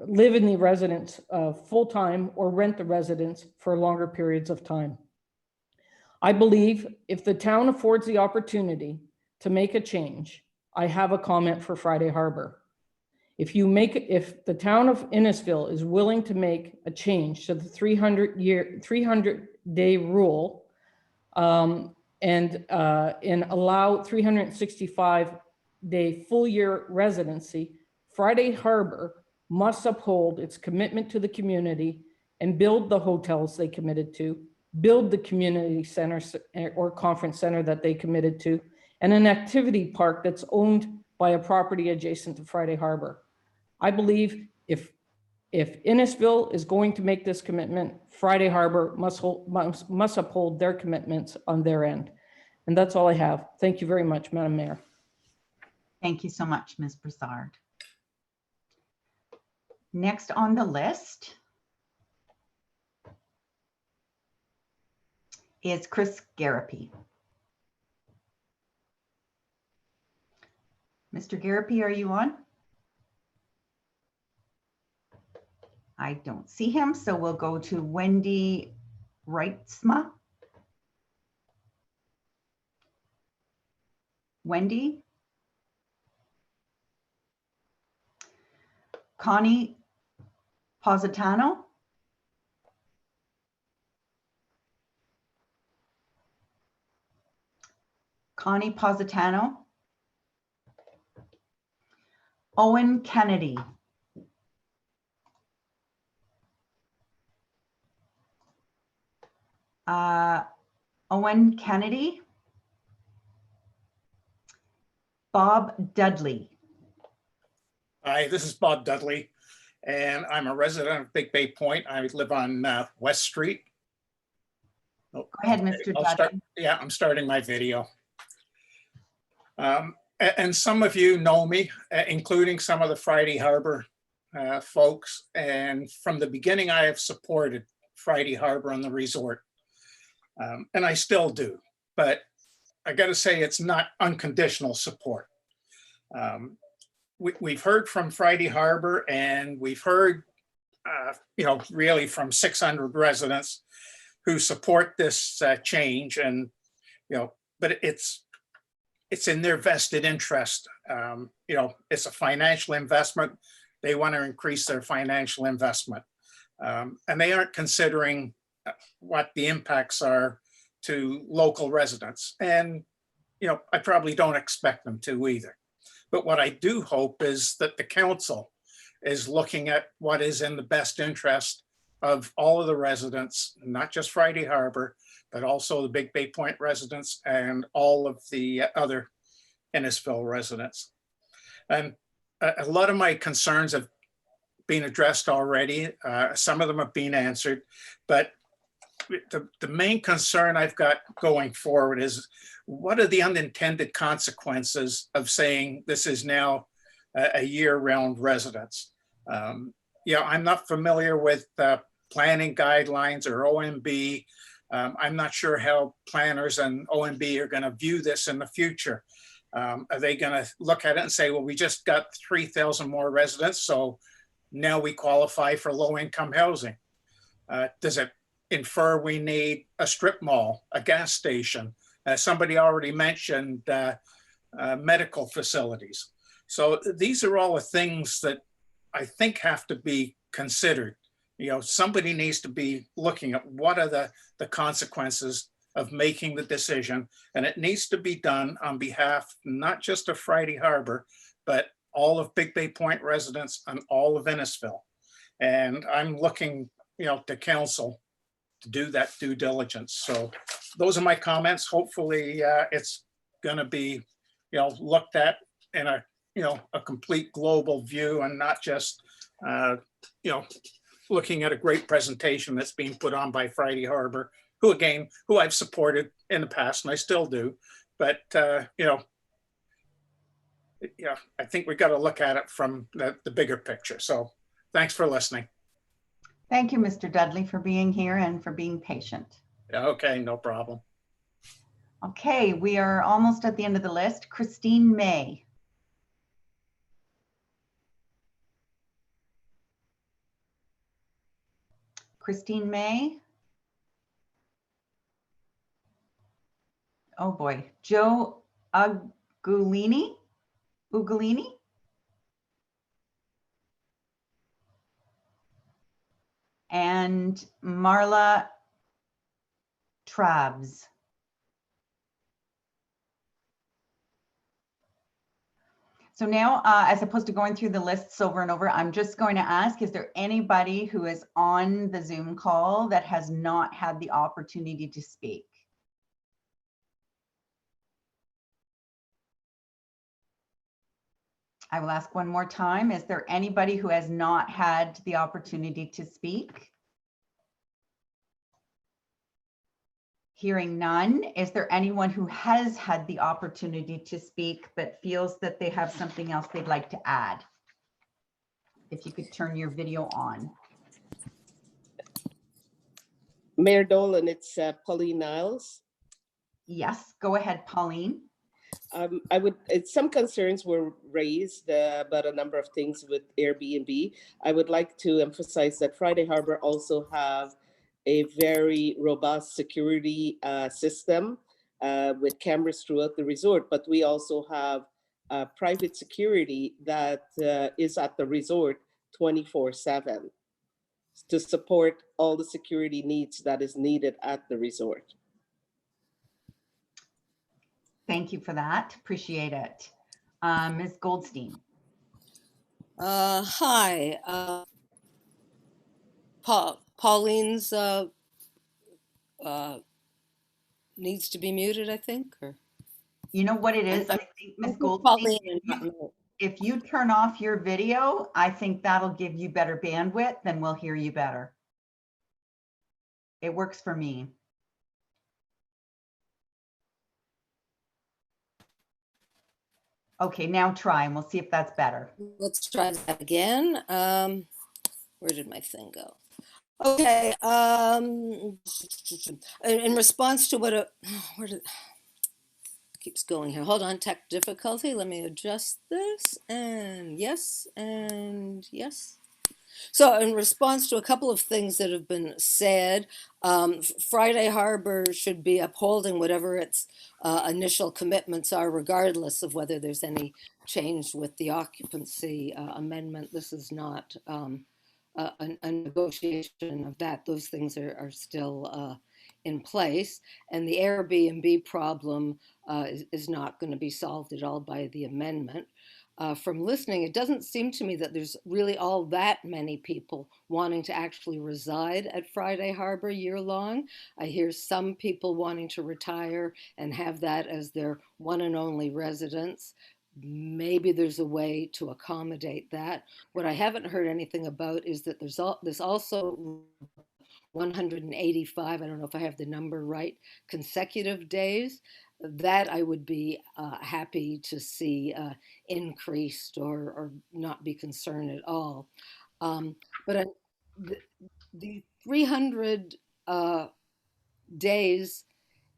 live in the residence full-time or rent the residence for longer periods of time? I believe if the town affords the opportunity to make a change, I have a comment for Friday Harbor. If the town of Innisfil is willing to make a change to the 300-day rule, and allow 365-day full-year residency, Friday Harbor must uphold its commitment to the community and build the hotels they committed to, build the community center or conference center that they committed to, and an activity park that's owned by a property adjacent to Friday Harbor. I believe if Innisfil is going to make this commitment, Friday Harbor must uphold their commitments on their end. And that's all I have. Thank you very much, Madam Mayor. Thank you so much, Ms. Broussard. Next on the list is Chris Garapi. Mr. Garapi, are you on? I don't see him, so we'll go to Wendy Reitzma. Wendy? Connie Positano? Connie Positano? Owen Kennedy? Owen Kennedy? Bob Dudley? Hi, this is Bob Dudley, and I'm a resident of Big Bay Point. I live on West Street. Go ahead, Mr. Dudley. I'm starting my video. And some of you know me, including some of the Friday Harbor folks. And from the beginning, I have supported Friday Harbor on the resort. And I still do, but I got to say it's not unconditional support. We've heard from Friday Harbor, and we've heard, really from 600 residents who support this change, and but it's in their vested interest. It's a financial investment. They want to increase their financial investment, and they aren't considering what the impacts are to local residents. And I probably don't expect them to either. But what I do hope is that the council is looking at what is in the best interest of all of the residents, not just Friday Harbor, but also the Big Bay Point residents and all of the other Innisfil residents. And a lot of my concerns have been addressed already. Some of them have been answered, but the main concern I've got going forward is, what are the unintended consequences of saying this is now a year-round residence? I'm not familiar with planning guidelines or OMB. I'm not sure how planners and OMB are going to view this in the future. Are they going to look at it and say, well, we just got 3,000 more residents, so now we qualify for low-income housing? Does it infer we need a strip mall, a gas station? Somebody already mentioned medical facilities. So these are all the things that I think have to be considered. Somebody needs to be looking at what are the consequences of making the decision, and it needs to be done on behalf not just of Friday Harbor, but all of Big Bay Point residents and all of Innisfil. And I'm looking, to council to do that due diligence. So those are my comments. Hopefully it's going to be, looked at in a complete global view, and not just, looking at a great presentation that's being put on by Friday Harbor, who I've supported in the past, and I still do. But, I think we got to look at it from the bigger picture. So thanks for listening. Thank you, Mr. Dudley, for being here and for being patient. Okay, no problem. Okay, we are almost at the end of the list. Christine May. Christine May. Oh boy, Joe Ugolini. And Marla Trabs. So now, as opposed to going through the lists over and over, I'm just going to ask, is there anybody who is on the Zoom call that has not had the opportunity to speak? I will ask one more time. Is there anybody who has not had the opportunity to speak? Hearing none, is there anyone who has had the opportunity to speak but feels that they have something else they'd like to add? If you could turn your video on. Mayor Dolan, it's Pauline Niles. Yes, go ahead, Pauline. Some concerns were raised about a number of things with Airbnb. I would like to emphasize that Friday Harbor also have a very robust security system with cameras throughout the resort, but we also have private security that is at the resort 24/7 to support all the security needs that is needed at the resort. Thank you for that. Appreciate it. Ms. Goldstein. Hi. Pauline's needs to be muted, I think. Or You know what it is? I think, Ms. Goldstein, if you turn off your video, I think that'll give you better bandwidth, then we'll hear you better. It works for me. Okay, now try and we'll see if that's better. Let's try that again. Where did my thing go? Okay. In response to what keeps going here. Hold on, tech difficulty. Let me adjust this. And yes, and yes. So in response to a couple of things that have been said, Friday Harbor should be upholding whatever its initial commitments are, regardless of whether there's any change with the occupancy amendment. This is not a negotiation of that. Those things are still in place. And the Airbnb problem is not going to be solved at all by the amendment. From listening, it doesn't seem to me that there's really all that many people wanting to actually reside at Friday Harbor year long. I hear some people wanting to retire and have that as their one and only residence. Maybe there's a way to accommodate that. What I haven't heard anything about is that there's also 185, I don't know if I have the number right, consecutive days that I would be happy to see increased or not be concerned at all. But the 300 days,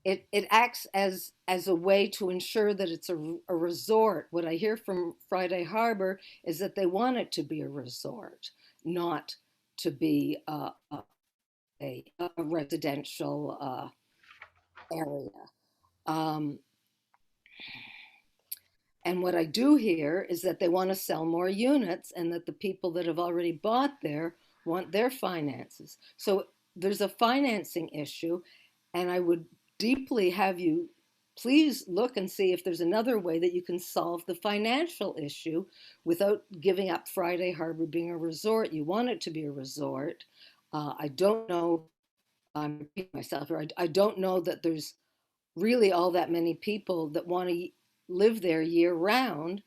it acts as a way to ensure that it's a resort. What I hear from Friday Harbor is that they want it to be a resort, not to be a residential area. And what I do hear is that they want to sell more units and that the people that have already bought there want their finances. So there's a financing issue, and I would deeply have you please look and see if there's another way that you can solve the financial issue without giving up Friday Harbor being a resort. You want it to be a resort. I don't know, I'm repeating myself here, I don't know that there's really all that many people that want to live there year round.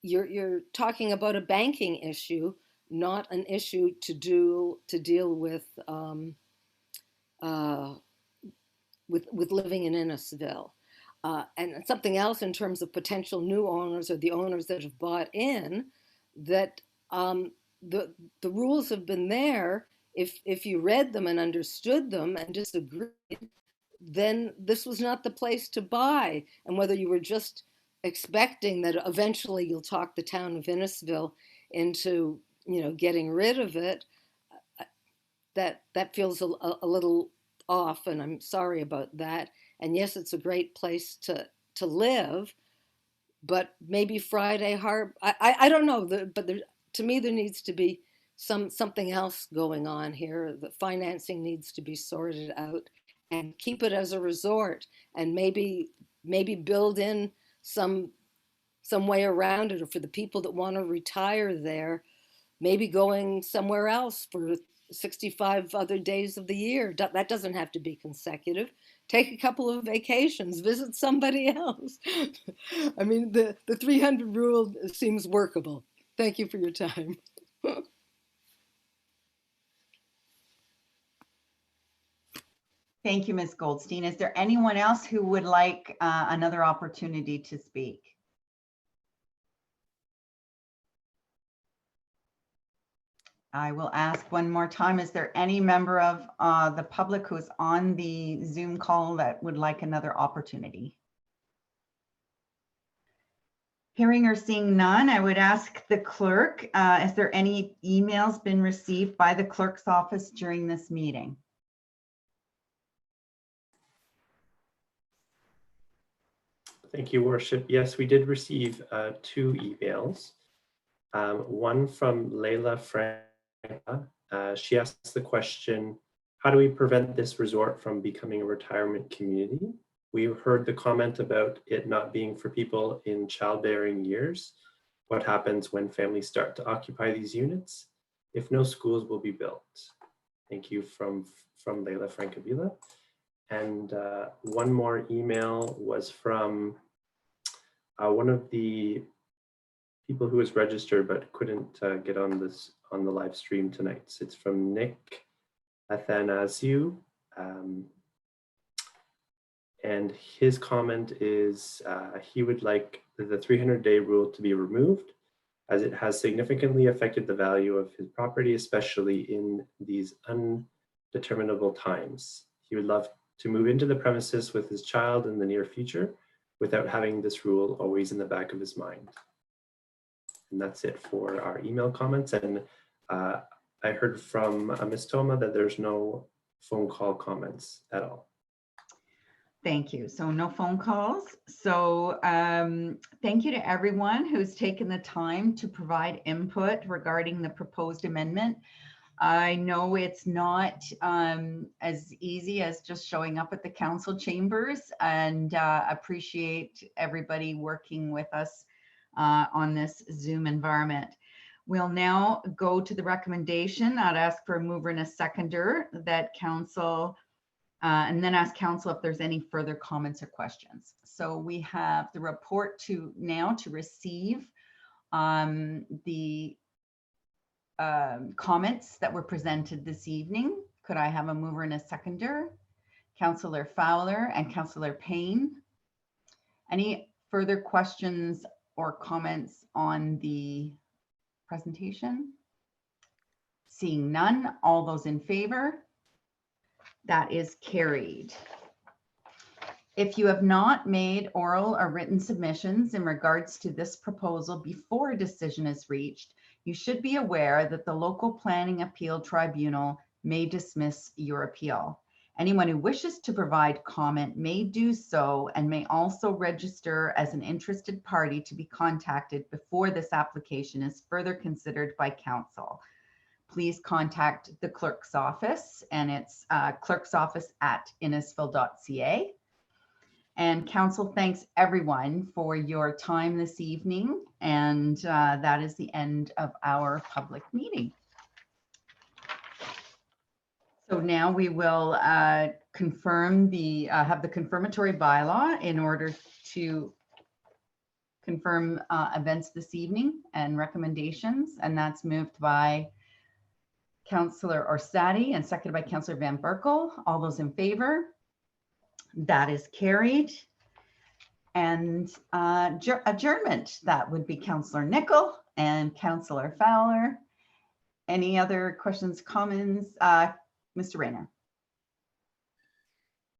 You're talking about a banking issue, not an issue to deal with living in Innisfil. And something else in terms of potential new owners or the owners that have bought in, that the rules have been there. If you read them and understood them and disagreed, then this was not the place to buy. And whether you were just expecting that eventually you'll talk the town of Innisfil into, getting rid of it, that feels a little off, and I'm sorry about that. And yes, it's a great place to live, but maybe Friday Harbor, I don't know, but to me there needs to be something else going on here. The financing needs to be sorted out and keep it as a resort, and maybe build in some some way around it, or for the people that want to retire there, maybe going somewhere else for 65 other days of the year. That doesn't have to be consecutive. Take a couple of vacations, visit somebody else. I mean, the 300 rule seems workable. Thank you for your time. Thank you, Ms. Goldstein. Is there anyone else who would like another opportunity to speak? I will ask one more time. Is there any member of the public who's on the Zoom call that would like another opportunity? Hearing or seeing none, I would ask the clerk, is there any emails been received by the clerk's office during this meeting? Thank you, Worship. Yes, we did receive 2 emails. One from Leila Franca. She asked the question, how do we prevent this resort from becoming a retirement community? We heard the comment about it not being for people in childbearing years. What happens when families start to occupy these units? If no schools will be built. Thank you from Leila Francavilla. And one more email was from one of the people who was registered but couldn't get on the live stream tonight. So it's from Nick Athanasiou. And his comment is he would like the 300-day rule to be removed, as it has significantly affected the value of his property, especially in these undeterminable times. He would love to move into the premises with his child in the near future without having this rule always in the back of his mind. And that's it for our email comments. And I heard from Ms. Toma that there's no phone call comments at all. Thank you. So no phone calls. So thank you to everyone who's taken the time to provide input regarding the proposed amendment. I know it's not as easy as just showing up at the council chambers, and appreciate everybody working with us on this Zoom environment. We'll now go to the recommendation. I'd ask for a mover and a seconder that council, and then ask council if there's any further comments or questions. So we have the report to receive the comments that were presented this evening. Could I have a mover and a seconder? Councillor Fowler and Councillor Payne. Any further questions or comments on the presentation? Seeing none, all those in favor? That is carried. If you have not made oral or written submissions in regards to this proposal before a decision is reached, you should be aware that the local planning appeal tribunal may dismiss your appeal. Anyone who wishes to provide comment may do so and may also register as an interested party to be contacted before this application is further considered by council. Please contact the clerk's office, and it's clerksoffice@innisfil.ca. And council thanks everyone for your time this evening. And that is the end of our public meeting. So now we will confirm have the confirmatory bylaw in order to confirm events this evening and recommendations. And that's moved by Councillor Orsatti and seconded by Councillor Van Berkel. All those in favor? That is carried. And adjournment, that would be Councillor Nicol and Councillor Fowler. Any other questions, comments? Mr. Rayner.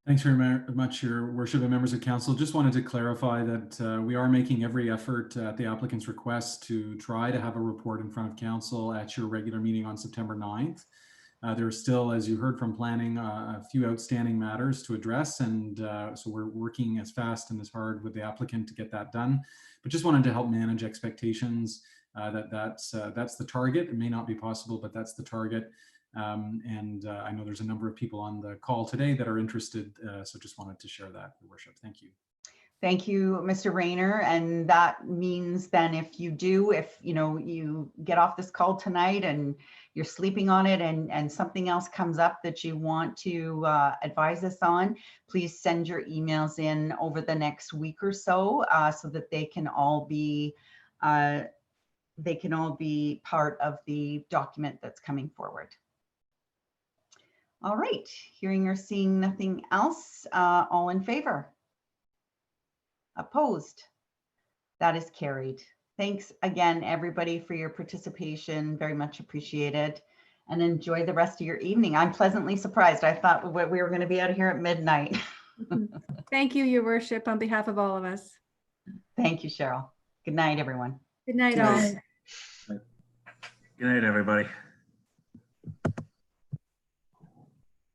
Thanks very much, Your Worship and members of council. Just wanted to clarify that we are making every effort at the applicant's request to try to have a report in front of council at your regular meeting on September 9th. There are still, as you heard from planning, a few outstanding matters to address, and so we're working as fast and as hard with the applicant to get that done. But just wanted to help manage expectations that's the target. It may not be possible, but that's the target. I know there's a number of people on the call today that are interested, so just wanted to share that, Your Worship. Thank you. Thank you, Mr. Rayner. And that means then if you you get off this call tonight and you're sleeping on it and something else comes up that you want to advise us on, please send your emails in over the next week or so so that they can all be part of the document that's coming forward. All right, hearing or seeing nothing else, all in favor? Opposed? That is carried. Thanks again, everybody, for your participation. Very much appreciated. And enjoy the rest of your evening. I'm pleasantly surprised. I thought we were going to be out of here at midnight. Thank you, Your Worship, on behalf of all of us. Thank you, Cheryl. Good night, everyone. Good night, Good all. night. Good night, everybody.